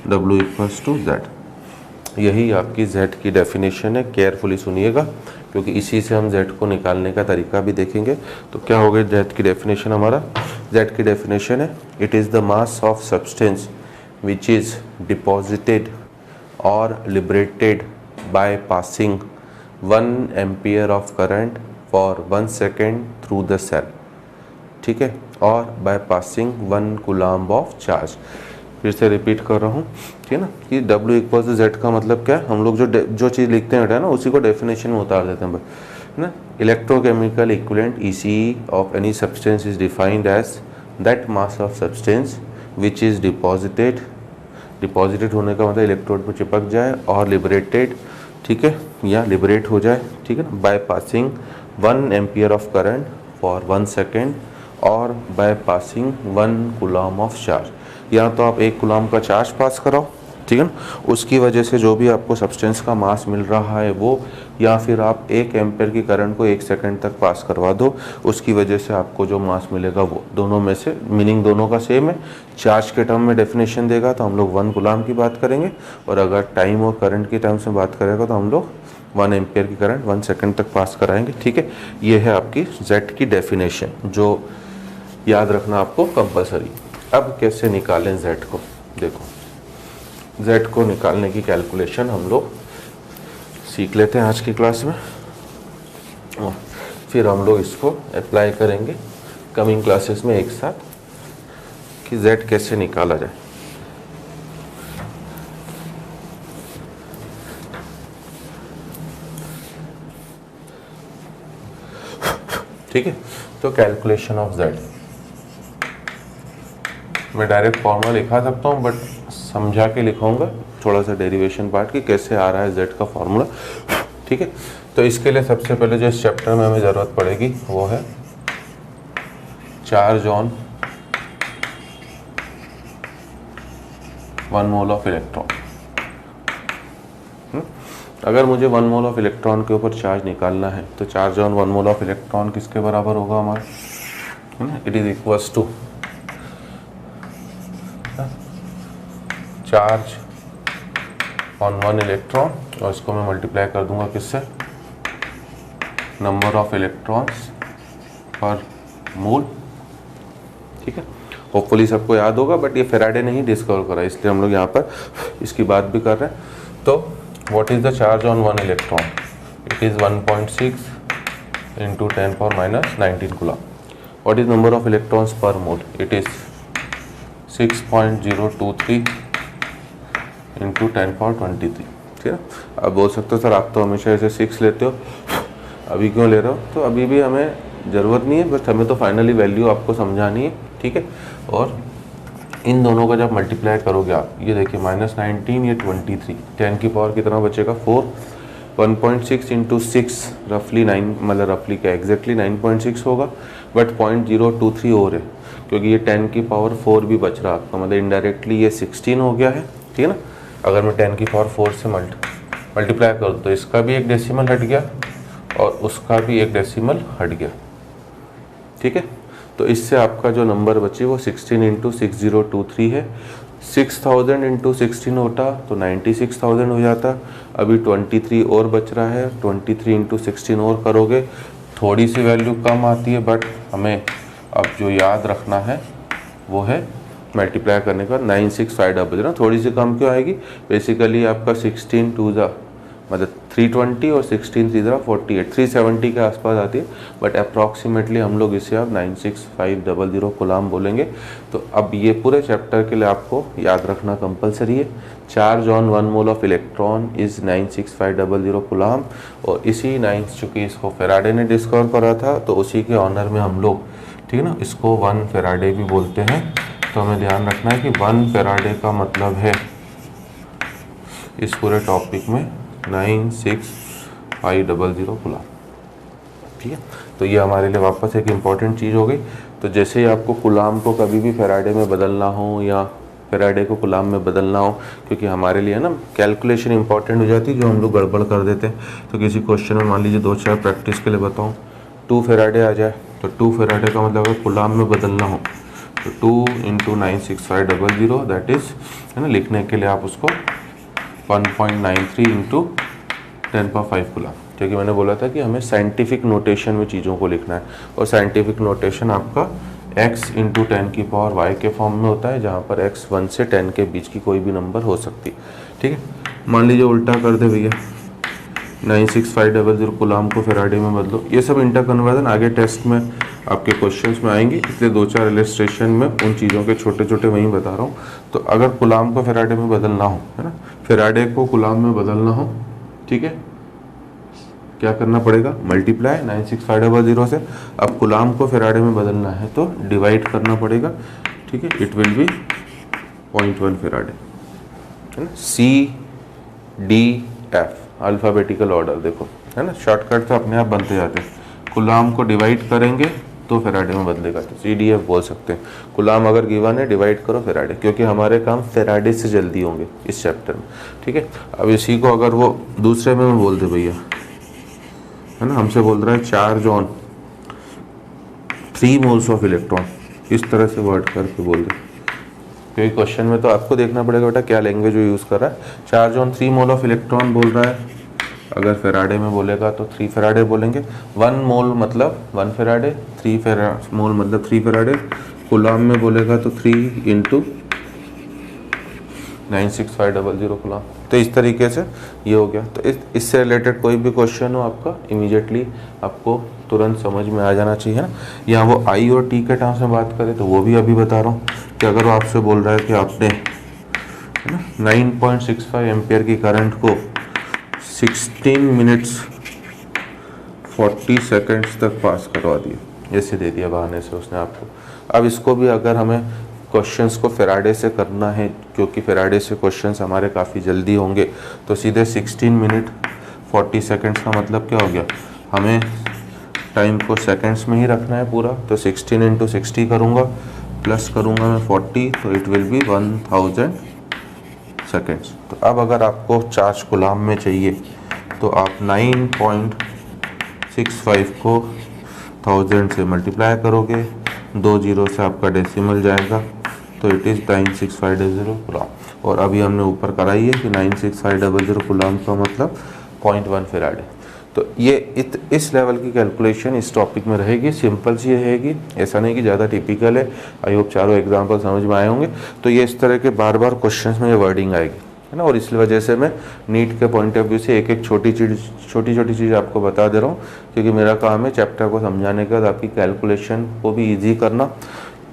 W = Z। यही आपकी Z की डेफिनेशन है, केयरफुली सुनिएगा। क्योंकि इसी से हम z को निकालने का तरीका भी देखेंगे। तो क्या हो गया z की डेफिनेशन हमारा, z की डेफिनेशन है it is the mass of substance which is deposited और liberated by passing 1 ampere of current for 1 second through the cell, ठीक है, और by passing 1 coulomb of charge. फिर से रिपीट कर रहा हूँ, ठीक है ना, कि W इक्वल टू Z का मतलब क्या है, हम लोग जो चीज़ लिखते हैं ना उसी को डेफिनेशन में उतार देते हैं, है ना। Electrochemical equivalent ECE of any substance is defined as that mass of substance which is deposited होने का मतलब इलेक्ट्रोड पर चिपक जाए और लिबरेटेड, ठीक है, या लिबरेट हो जाए, ठीक है ना, by passing 1 ampere of current for 1 second और by passing 1 coulomb of charge. या तो आप 1 कूलम्ब का चार्ज पास कराओ, ठीक है ना, उसकी वजह से जो भी आपको सब्सटेंस का मास मिल रहा है वो, या फिर आप 1 एम्पियर की करंट को 1 सेकंड तक पास करवा दो, उसकी वजह से आपको जो मास मिलेगा वो, दोनों में से मीनिंग दोनों का सेम है। चार्ज के टर्म में डेफिनेशन देगा तो हम लोग 1 कूलम्ब की बात करेंगे, और अगर टाइम और करंट के टर्म्स में बात करेगा तो हम लोग 1 एम्पियर की करंट 1 सेकंड तक पास कराएंगे, ठीक है। ये है आपकी Z की डेफिनेशन, जो याद रखना आपको कंपलसरी। अब कैसे निकालें Z को, देखो Z को निकालने की कैलकुलेशन हम लोग सीख लेते हैं आज की क्लास में, और फिर हम लोग इसको अप्लाई करेंगे कमिंग क्लासेस में एक साथ कि Z कैसे निकाला जाए। ठीक है, तो कैलकुलेशन ऑफ Z मैं डायरेक्ट फॉर्मूला लिखा सकता हूँ, बट समझा के लिखूँगा थोड़ा सा डेरिवेशन पार्ट कि कैसे आ रहा है Z का फॉर्मूला, ठीक है। तो इसके लिए सबसे पहले जो इस चैप्टर में हमें ज़रूरत पड़ेगी वो है charge on 1 mole of electron. अगर मुझे 1 मोल ऑफ इलेक्ट्रॉन के ऊपर चार्ज निकालना है तो charge on 1 mole of electron किसके बराबर होगा हमारा, है ना, it is equals to charge on 1 electron, और इसको मैं मल्टीप्लाई कर दूंगा किससे, नंबर ऑफ इलेक्ट्रॉन्स पर मोल, ठीक है। होपफुली सबको याद होगा, बट ये फेराडे ने ही डिस्कवर करा, इसलिए हम लोग यहाँ पर इसकी बात भी कर रहे हैं। तो what is the charge on 1 electron, it is 1.6 into 10⁻⁻19 coulomb. What is number of electrons पर मोल, इट इज 6.023 इंटू 10⁻23, ठीक है। अब बोल सकते हो सर आप तो हमेशा ऐसे 6 लेते हो, अभी क्यों ले रहे हो, तो अभी भी हमें ज़रूरत नहीं है, बस हमें तो फाइनली वैल्यू आपको समझानी है, ठीक है। और इन दोनों का जब मल्टीप्लाई करोगे आप, ये देखिए -19 ये 23, 10 की पावर कितना बचेगा 4, 1.6 इंटू 6 रफली 9, मतलब रफली क्या एग्जैक्टली 9.6 होगा, बट 0.023 और है क्योंकि ये 10 की पावर 4 भी बच रहा है आपका, मतलब इनडायरेक्टली ये 16 हो गया है, ठीक है ना। अगर मैं 10 की पावर 4 से मल्टीप्लाई करूँ तो इसका भी एक डेसिमल हट गया और उसका भी एक डेसिमल हट गया, ठीक है। तो इससे आपका जो नंबर बची वो 16 इंटू 6023 है। 6000 इंटू 16 होता तो 96,000 हो जाता। अभी 23 और बच रहा है, 23 इंटू 16 और करोगे थोड़ी सी वैल्यू कम आती है, बट हमें अब जो याद रखना है वो है मल्टीप्लाई करने का 96500। थोड़ी सी कम क्यों आएगी, बेसिकली आपका 16 टू ज़ा मतलब 320 और 16 3 ज़रा 48, 370 के आसपास आती है, बट अप्रॉक्सीमेटली हम लोग इसे अब 96500 कूलम बोलेंगे। तो अब ये पूरे चैप्टर के लिए आपको याद रखना कंपलसरी है, charge on 1 mole of electron is 96500 coulomb. और इसी 9 चूँकि इसको फेराडे ने डिस्कवर करा था तो उसी के ऑनर में हम लोग, ठीक है ना, इसको 1 फेराडे भी बोलते हैं। तो हमें ध्यान रखना है कि 1 फेराडे का मतलब है इस पूरे टॉपिक में 96500 कूलम, ठीक है। तो ये हमारे लिए वापस एक इम्पॉर्टेंट चीज़ हो गई। तो जैसे ही आपको कूलम को कभी भी फेराडे में बदलना हो या फेराडे को कूलम में बदलना हो, क्योंकि हमारे लिए ना कैलकुलेशन इंपॉर्टेंट हो जाती है जो हम लोग गड़बड़ कर देते हैं। तो किसी क्वेश्चन में मान लीजिए 2-4 प्रैक्टिस के लिए बताऊँ 2 फेराडे आ जाए, तो 2 फेराडे का मतलब अगर कूलम में बदलना हो तो 2 इंटू 96500 दैट इज़, है ना, लिखने के लिए आप उसको 1.93 इंटू 10⁻5 कूलम, क्योंकि मैंने बोला था कि हमें साइंटिफिक नोटेशन में चीज़ों को लिखना है, और साइंटिफिक नोटेशन आपका x इंटू 10 की पावर y के फॉर्म में होता है, जहाँ पर x 1 से 10 के बीच की कोई भी नंबर हो सकती, ठीक है। मान लीजिए उल्टा कर दे भैया, 96500 कूलाम को फैराडे में बदलो। ये सब इंटर कन्वर्जन आगे टेस्ट में आपके क्वेश्चंस में आएंगे, इसलिए 2-4 इलस्ट्रेशन में उन चीज़ों के छोटे छोटे वहीं बता रहा हूँ। तो अगर कूलाम को फैराडे में बदलना हो, है ना, फैराडे को कूलाम में बदलना हो, ठीक है, क्या करना पड़ेगा, मल्टीप्लाई 96500 से। अब कूलाम को फैराडे में बदलना है तो डिवाइड करना पड़ेगा, ठीक है, इट विल बी 0.1 फैराडे, है ना। CDF अल्फ़ाबेटिकल ऑर्डर देखो, है ना, शॉर्टकट तो अपने आप बनते जाते हैं। कूलाम को डिवाइड करेंगे तो फैराडे में बदलेगा, तो CDF बोल सकते हैं। कूलाम अगर गिवन है, डिवाइड करो फैराडे, क्योंकि हमारे काम फैराडे से जल्दी होंगे इस चैप्टर में, ठीक है। अब इसी को अगर वो दूसरे में बोल दे भैया, है ना, हमसे बोल रहा है charge on 3 moles of electron, इस तरह से वर्ड करके बोल दे, क्योंकि क्वेश्चन में तो आपको देखना पड़ेगा बेटा क्या लैंग्वेज वो यूज़ कर रहा है। Charge on 3 mole of electron बोल रहा है, अगर फैराडे में बोलेगा तो 3 फैराडे बोलेंगे। 1 मोल मतलब 1 फैराडे, 3 मोल मतलब 3 फैराडे। कूलाम में बोलेगा तो 3 इंटू 96500 कूलाम। तो इस तरीके से ये हो गया। तो इससे रिलेटेड कोई भी क्वेश्चन हो आपका, इमीडिएटली आपको तुरंत समझ में आ जाना चाहिए ना। यहाँ वो आई और टी के टर्म्स में बात करें तो वो भी अभी बता रहा हूँ कि अगर वो आपसे बोल रहा है कि आपने 9.65 एम्पियर की करंट को 16 मिनट्स 40 सेकेंड्स तक पास करवा दिया, ऐसे दे दिया बहाने से उसने आपको। अब इसको भी अगर हमें क्वेश्चंस को फैराडे से करना है, क्योंकि फैराडे से क्वेश्चंस हमारे काफ़ी जल्दी होंगे, तो सीधे 16 मिनट 40 सेकेंड्स का मतलब क्या हो गया, हमें टाइम को सेकेंड्स में ही रखना है पूरा। तो 16 इंटू 60 करूँगा, प्लस करूँगा मैं 40, तो इट विल बी 1000 सेकेंड्स। तो अब अगर आपको चार्ज कूलाम में चाहिए तो आप 9.65 को 1000 से मल्टीप्लाई करोगे, 2 जीरो से आपका डेसिमल जाएगा, तो इट इज़ 96500 कूलाम। और अभी हमने ऊपर कराई है कि 96500 कूलाम का मतलब 0.1 फैराडे। तो ये इस लेवल की कैलकुलेशन इस टॉपिक में रहेगी, सिंपल सी रहेगी, ऐसा नहीं कि ज़्यादा टिपिकल है। आई होप चारों एग्जाम्पल समझ में आए होंगे। तो ये इस तरह के बार बार क्वेश्चंस में ये वर्डिंग आएगी, है ना। और इस वजह से मैं नीट के पॉइंट ऑफ व्यू से एक एक छोटी छोटी चीज़ आपको बता दे रहा हूँ, क्योंकि मेरा काम है चैप्टर को समझाने के बाद आपकी कैलकुलेशन को भी ईजी करना।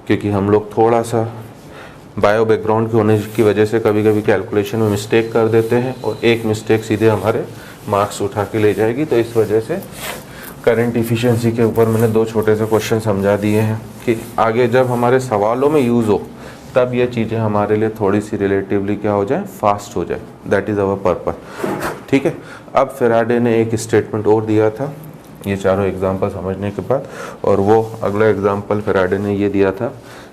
क्योंकि हम लोग थोड़ा सा बायो बैकग्राउंड के होने की वजह से कभी कभी कैलकुलेशन में मिस्टेक कर देते हैं, और एक मिस्टेक सीधे हमारे मार्क्स उठा के ले जाएगी। तो इस वजह से करंट इफिशिएंसी के ऊपर मैंने 2 छोटे से क्वेश्चन समझा दिए हैं कि आगे जब हमारे सवालों में यूज़ हो तब ये चीज़ें हमारे लिए थोड़ी सी रिलेटिवली क्या हो जाए, फास्ट हो जाए। दैट इज़ आवर पर्पस, ठीक है। अब फैराडे ने एक स्टेटमेंट और दिया था ये चारों एग्जाम्पल समझने के बाद, और वो अगला एग्जाम्पल फैराडे ने ये दिया था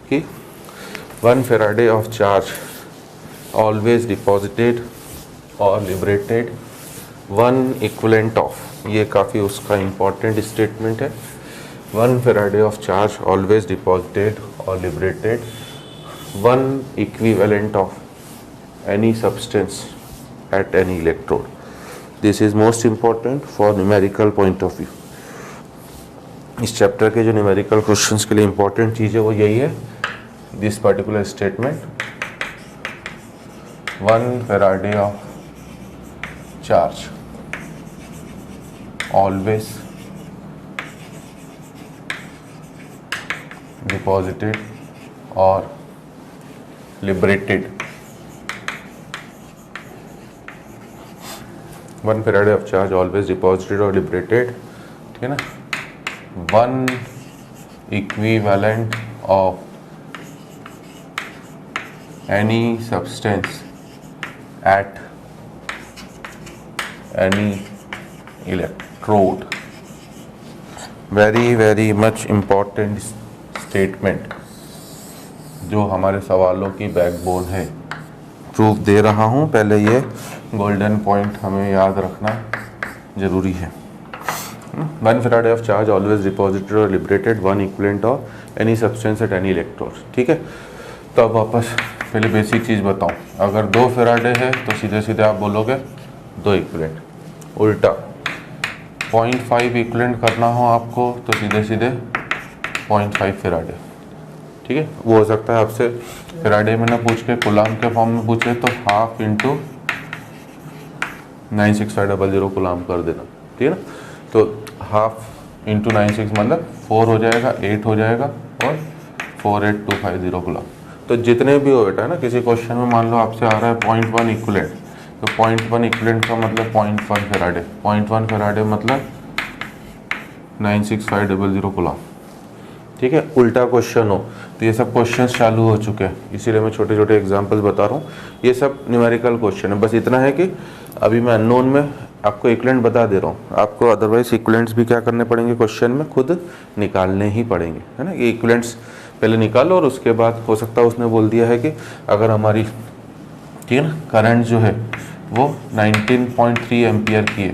कि 1 faraday of charge always deposited और लिबरेटेड 1 इक्विवेलेंट ऑफ, ये काफ़ी उसका इम्पॉर्टेंट स्टेटमेंट है। 1 faraday of charge always deposited और liberated 1 equivalent of any substance at any electrode. This is most important for numerical point of view. इस chapter के जो numerical questions के लिए इंपॉर्टेंट चीज़ है वो यही है, this particular statement 1 faraday of charge always deposited और liberated 1 faraday of charge always deposited और लिबरेटेड, ठीक है ना। 1 equivalent of any substance at any electrode. Very much important statement जो हमारे सवालों की बैकबोन है। प्रूफ दे रहा हूँ, पहले ये गोल्डन पॉइंट हमें याद रखना ज़रूरी है। 1 faraday of charge always deposited और liberated 1 equivalent of any substance at any electrode, ठीक है। तो अब वापस पहले बेसिक चीज़ बताऊँ, अगर 2 फैराडे है तो सीधे सीधे आप बोलोगे 2 इक्विवेलेंट। उल्टा 0.5 इक्विवेलेंट करना हो आपको तो सीधे सीधे 0.5 फेराडे, ठीक है। वो हो सकता है आपसे फेराडे में ना पूछ के कूलाम के फॉर्म में पूछे तो हाफ इंटू 96500 कूलाम कर देना, ठीक है ना। तो हाफ इंटू 96 मतलब 4 हो जाएगा, 8 हो जाएगा और 48250 कूलाम। तो जितने भी हो बेटा है ना, किसी क्वेश्चन में मान लो आपसे आ रहा है 0.1 इक्विवेलेंट, तो 0.1 इक्विवेलेंट का मतलब 0.1 फेराडे, 0.1 फेराडे मतलब 96500 कूलाम, ठीक है। उल्टा क्वेश्चन हो तो ये सब क्वेश्चंस चालू हो चुके हैं, इसीलिए मैं छोटे छोटे एग्जांपल्स बता रहा हूँ। ये सब न्यूमेरिकल क्वेश्चन है, बस इतना है कि अभी मैं अननोन में आपको इक्विवेलेंट बता दे रहा हूँ, आपको अदरवाइज इक्विवेलेंट्स भी क्या करने पड़ेंगे, क्वेश्चन में खुद निकालने ही पड़ेंगे, है ना। ये इक्विवेलेंट्स पहले निकालो और उसके बाद हो सकता है उसने बोल दिया है कि अगर हमारी, ठीक है ना, करंट जो है वो 19.3 एम्पियर की है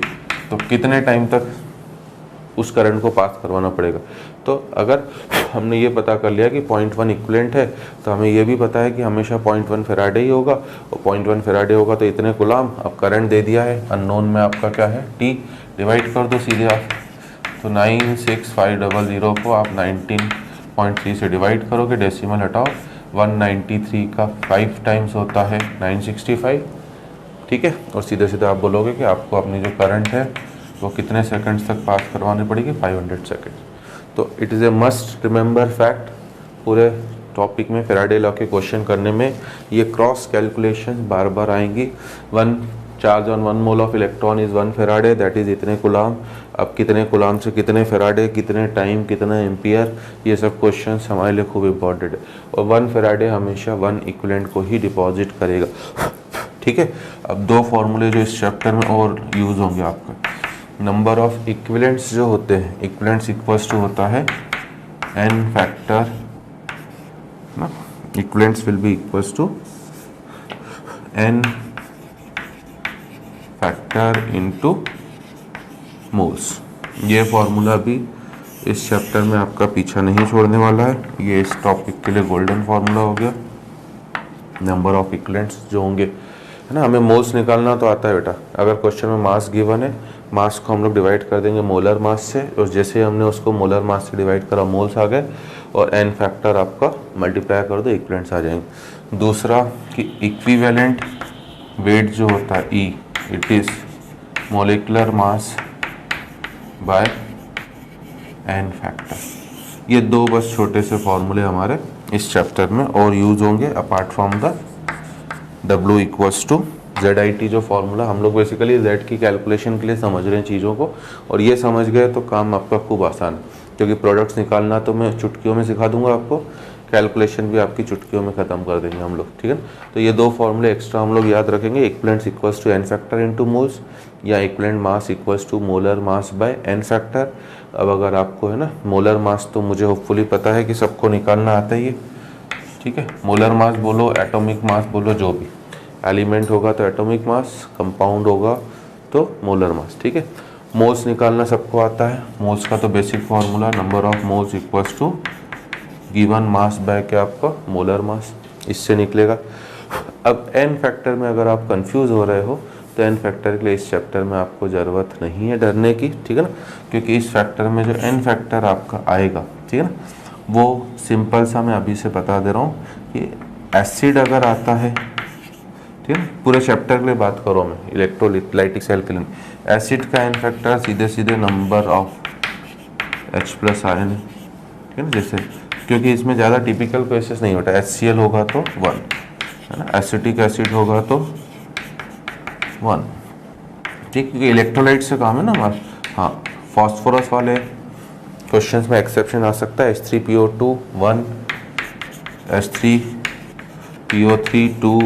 तो कितने टाइम तक उस करंट को पास करवाना पड़ेगा। तो अगर हमने ये पता कर लिया कि 0.1 इक्विवेलेंट है तो हमें ये भी पता है कि हमेशा 0.1 फेराडे ही होगा, और 0.1 फेराडे होगा तो इतने कूलाम। अब करंट दे दिया है, अननोन में आपका क्या है, टी, डिवाइड कर दो सीधे आप, तो 96500 को आप 19.3 से डिवाइड करोगे, डेसिमल हटाओ, 193 का 5 टाइम्स होता है 965, ठीक है। और सीधे सीधे आप बोलोगे कि आपको अपनी जो करंट है वो कितने सेकंड्स तक पास करवानी पड़ेगी, 500 सेकंड। तो it is A must remember fact, पूरे टॉपिक में फेराडे लॉ के क्वेश्चन करने में ये क्रॉस कैलकुलेशन बार बार आएंगी। 1 charge on 1 mole of electron is 1 Faraday, that is इतने कूलाम। अब कितने कूलाम से कितने फेराडे, कितने टाइम, कितना एम्पियर, ये सब क्वेश्चन हमारे लिए खूब इंपॉर्टेंट है। और 1 फेराडे हमेशा 1 इक्विवेलेंट को ही डिपॉजिट करेगा, ठीक है। अब 2 फॉर्मूले जो इस चैप्टर में और यूज़ होंगे आपका, नंबर ऑफ इक्विवेलेंट्स जो होते हैं, इक्विवेलेंट्स इक्वल्स टू होता है n फैक्टर ना, equivalents will be equals to n factor into moles. ये फॉर्मूला भी इस चैप्टर में आपका पीछा नहीं छोड़ने वाला है, ये इस टॉपिक के लिए गोल्डन फार्मूला हो गया। नंबर ऑफ इक्विवेलेंट्स जो होंगे, है ना, हमें मोल्स निकालना तो आता है बेटा। अगर क्वेश्चन में मास गिवन है, मास को हम लोग डिवाइड कर देंगे मोलर मास से, और जैसे हमने उसको मोलर मास से डिवाइड करा, मोल्स आ गए, और n फैक्टर आपका मल्टीप्लाई कर दो, इक्विवेलेंट्स आ जाएंगे। दूसरा कि इक्विवेलेंट वेट जो होता है E, it is molecular mass by n factor. ये 2 बस छोटे से फॉर्मूले हमारे इस चैप्टर में और यूज़ होंगे, apart from the W equals to ZIT जो फॉर्मूला। हम लोग बेसिकली Z की कैलकुलेशन के लिए समझ रहे हैं चीज़ों को, और ये समझ गए तो काम आपका खूब आसान है, क्योंकि प्रोडक्ट्स निकालना तो मैं चुटकियों में सिखा दूंगा आपको, कैलकुलेशन भी आपकी चुटकियों में ख़त्म कर देंगे हम लोग, ठीक है। तो ये 2 फॉर्मूले एक्स्ट्रा हम लोग याद रखेंगे, equivalents equals to n factor into moles, या equivalent mass equals to molar mass by n factor. अब अगर आपको, है ना, मोलर मास तो मुझे होपफुली पता है कि सबको निकालना आता ही है, ठीक है। मोलर मास बोलो, एटॉमिक मास बोलो, जो भी एलिमेंट होगा तो एटॉमिक मास, कंपाउंड होगा तो मोलर मास, ठीक है। मोल्स निकालना सबको आता है, मोल्स का तो basic formula number of moles equals to given mass by क्या आपका मोलर मास, इससे निकलेगा। अब n फैक्टर में अगर आप कंफ्यूज हो रहे हो तो n फैक्टर के लिए इस चैप्टर में आपको ज़रूरत नहीं है डरने की, ठीक है ना, क्योंकि इस फैक्टर में जो n फैक्टर आपका आएगा, ठीक है ना, वो सिंपल सा मैं अभी से बता दे रहा हूँ कि एसिड अगर आता है, ठीक है, पूरे चैप्टर के लिए बात करो मैं, इलेक्ट्रोलाइटिक सेल के लिए, एसिड का n फैक्टर सीधे सीधे नंबर ऑफ H+ आयन है, ठीक है ना, जैसे, क्योंकि इसमें ज़्यादा टिपिकल केसेस नहीं होता, HCl होगा तो 1, है ना, एसिटिक एसिड होगा तो 1, ठीक, क्योंकि इलेक्ट्रोलाइट से काम है ना हमारा। हाँ, फॉस्फोरस वाले क्वेश्चंस में एक्सेप्शन आ सकता है, H3PO2 1, H3PO3 2,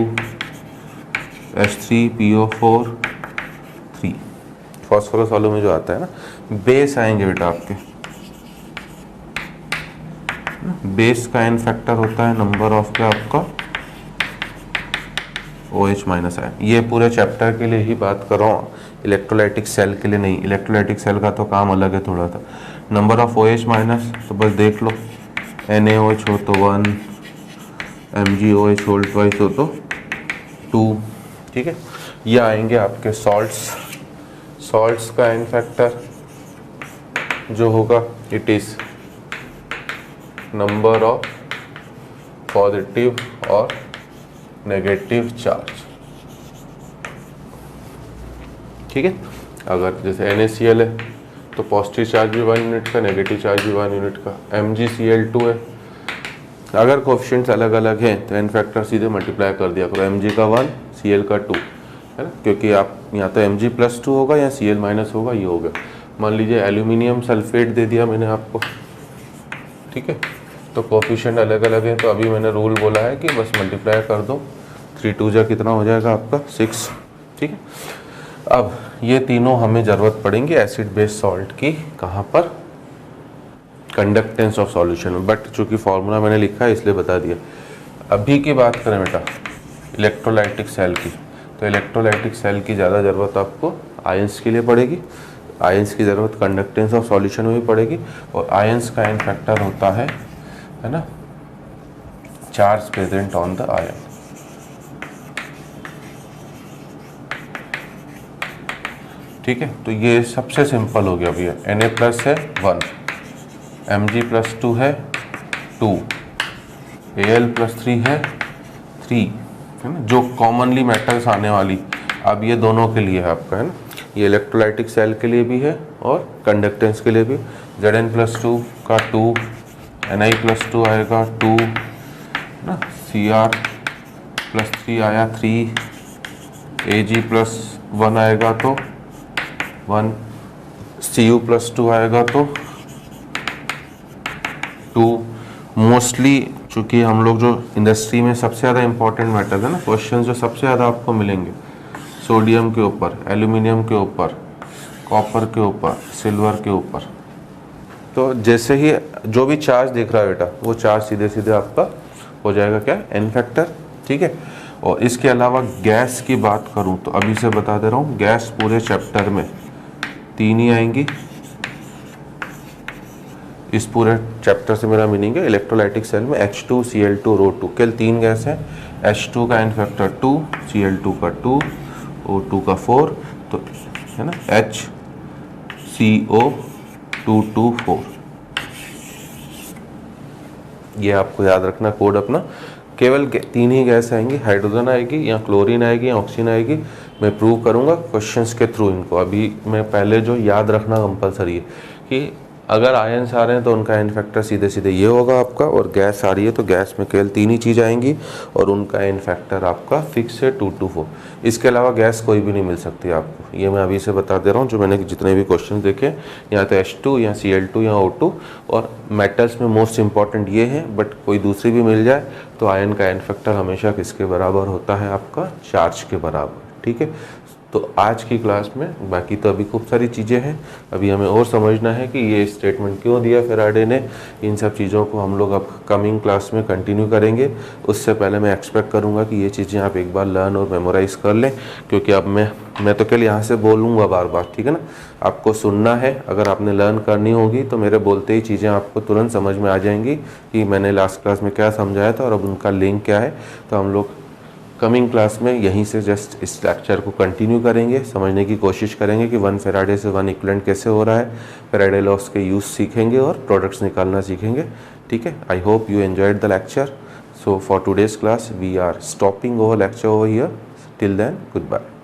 H3PO4 3, फॉस्फोरस वालों में जो आता है ना। बेस आएंगे बेटा आपके, बेस का n फैक्टर होता है नंबर ऑफ क्या आपका OH- आयन। ये पूरे चैप्टर के लिए ही बात कर रहा हूँ, इलेक्ट्रोलाइटिक सेल के लिए नहीं। इलेक्ट्रोलाइटिक सेल का तो काम अलग है थोड़ा सा। नंबर ऑफ OH- तो बस देख लो, NaOH हो तो 1, MgOH होल ट्वाइस हो तो 2, ठीक है। ये आएंगे आपके सॉल्ट्स का n फैक्टर, जो होगा it is number of positive और नेगेटिव चार्ज। ठीक है, अगर जैसे NaCl है तो पॉजिटिव चार्ज भी 1 यूनिट का, नेगेटिव चार्ज भी 1 यूनिट का। MgCl2 है, अगर कोफिशिएंट्स अलग अलग हैं तो एन फैक्टर सीधे मल्टीप्लाई कर दिया करो, Mg का 1 Cl का 2, है ना, क्योंकि आप यहाँ तो Mg+2 होगा या Cl- होगा, ये होगा। मान लीजिए एल्यूमिनियम सल्फेट दे दिया मैंने आपको, ठीक है, तो कोफिशिएंट अलग अलग है, तो अभी मैंने रूल बोला है कि बस मल्टीप्लाई कर दो, 3 2 जा कितना हो जाएगा आपका 6। ठीक है, अब ये तीनों हमें ज़रूरत पड़ेंगी एसिड बेस सॉल्ट की, कहाँ पर, कंडक्टेंस ऑफ सॉल्यूशन में, बट चूँकि फॉर्मूला मैंने लिखा है इसलिए बता दिया। अभी की बात करें बेटा इलेक्ट्रोलाइटिक सेल की, तो इलेक्ट्रोलाइटिक सेल की ज़्यादा ज़रूरत आपको आयंस के लिए पड़ेगी, आयंस की ज़रूरत कंडक्टेंस ऑफ सॉल्यूशन में भी पड़ेगी, और आयंस का आयन फैक्टर होता है ना, charge present on the ion. ठीक है, तो ये सबसे सिंपल हो गया भैया। Na+ है 1, Mg+2 है 2, Al+3 है 3, है ना, जो कॉमनली मेटल्स आने वाली। अब ये दोनों के लिए है आपका, है ना, ये इलेक्ट्रोलाइटिक सेल के लिए भी है और कंडक्टेंस के लिए भी। Zn+2 का 2, Ni+2 आएगा 2, ना, Cr+3 आया 3, Ag+1 आएगा तो 1, Cu+2 आएगा तो 2। मोस्टली चूँकि हम लोग जो इंडस्ट्री में सबसे ज़्यादा इंपॉर्टेंट मेटल है ना, क्वेश्चन जो सबसे ज़्यादा आपको मिलेंगे सोडियम के ऊपर, एल्यूमिनियम के ऊपर, कॉपर के ऊपर, सिल्वर के ऊपर, तो जैसे ही जो भी चार्ज दिख रहा है बेटा वो चार्ज सीधे सीधे आपका हो जाएगा क्या, एन फैक्टर। ठीक है, और इसके अलावा गैस की बात करूं तो अभी से बता दे रहा हूँ, गैस पूरे चैप्टर में 3 ही आएंगी। इस पूरे चैप्टर से मेरा मीनिंग है इलेक्ट्रोलाइटिक सेल में H2, Cl2, ρ2 केवल 3 गैस हैं। H2 का एन फैक्टर 2, Cl2 का 2, O2 का 4, तो है ना HCO224। ये आपको याद रखना कोड अपना। केवल 3 ही गैस आएंगी, हाइड्रोजन आएगी या क्लोरीन आएगी या ऑक्सीजन आएगी। मैं प्रूव करूँगा क्वेश्चंस के थ्रू इनको। अभी मैं पहले जो याद रखना कंपलसरी है कि अगर आयंस आ रहे हैं तो उनका एन फैक्टर सीधे सीधे ये होगा आपका, और गैस आ रही है तो गैस में केवल 3 ही चीज़ आएंगी और उनका एन फैक्टर आपका फिक्स है 2 to 4। इसके अलावा गैस कोई भी नहीं मिल सकती आपको, ये मैं अभी से बता दे रहा हूँ। जो मैंने जितने भी क्वेश्चन देखे या तो H2 या Cl2 या O2, और मेटल्स में मोस्ट इंपॉर्टेंट ये है, बट कोई दूसरी भी मिल जाए तो आयन का एन फैक्टर हमेशा किसके बराबर होता है आपका, चार्ज के बराबर। ठीक है, तो आज की क्लास में बाकी तो अभी खूब सारी चीज़ें हैं, अभी हमें और समझना है कि ये स्टेटमेंट क्यों दिया फेराडे ने। इन सब चीज़ों को हम लोग अब कमिंग क्लास में कंटिन्यू करेंगे। उससे पहले मैं एक्सपेक्ट करूँगा कि ये चीज़ें आप एक बार लर्न और मेमोराइज़ कर लें, क्योंकि अब मैं तो केवल यहाँ से बोलूँगा बार बार, ठीक है ना, आपको सुनना है। अगर आपने लर्न करनी होगी तो मेरे बोलते ही चीज़ें आपको तुरंत समझ में आ जाएंगी कि मैंने लास्ट क्लास में क्या समझाया था और अब उनका लिंक क्या है। तो हम लोग कमिंग क्लास में यहीं से जस्ट इस लेक्चर को कंटिन्यू करेंगे, समझने की कोशिश करेंगे कि 1 फेराडे से 1 इक्विवेलेंट कैसे हो रहा है, फेराडे लॉस के यूज़ सीखेंगे और प्रोडक्ट्स निकालना सीखेंगे। ठीक है, I hope you enjoyed the lecture. So for today's class we are stopping over lecture over here. Till then good bye.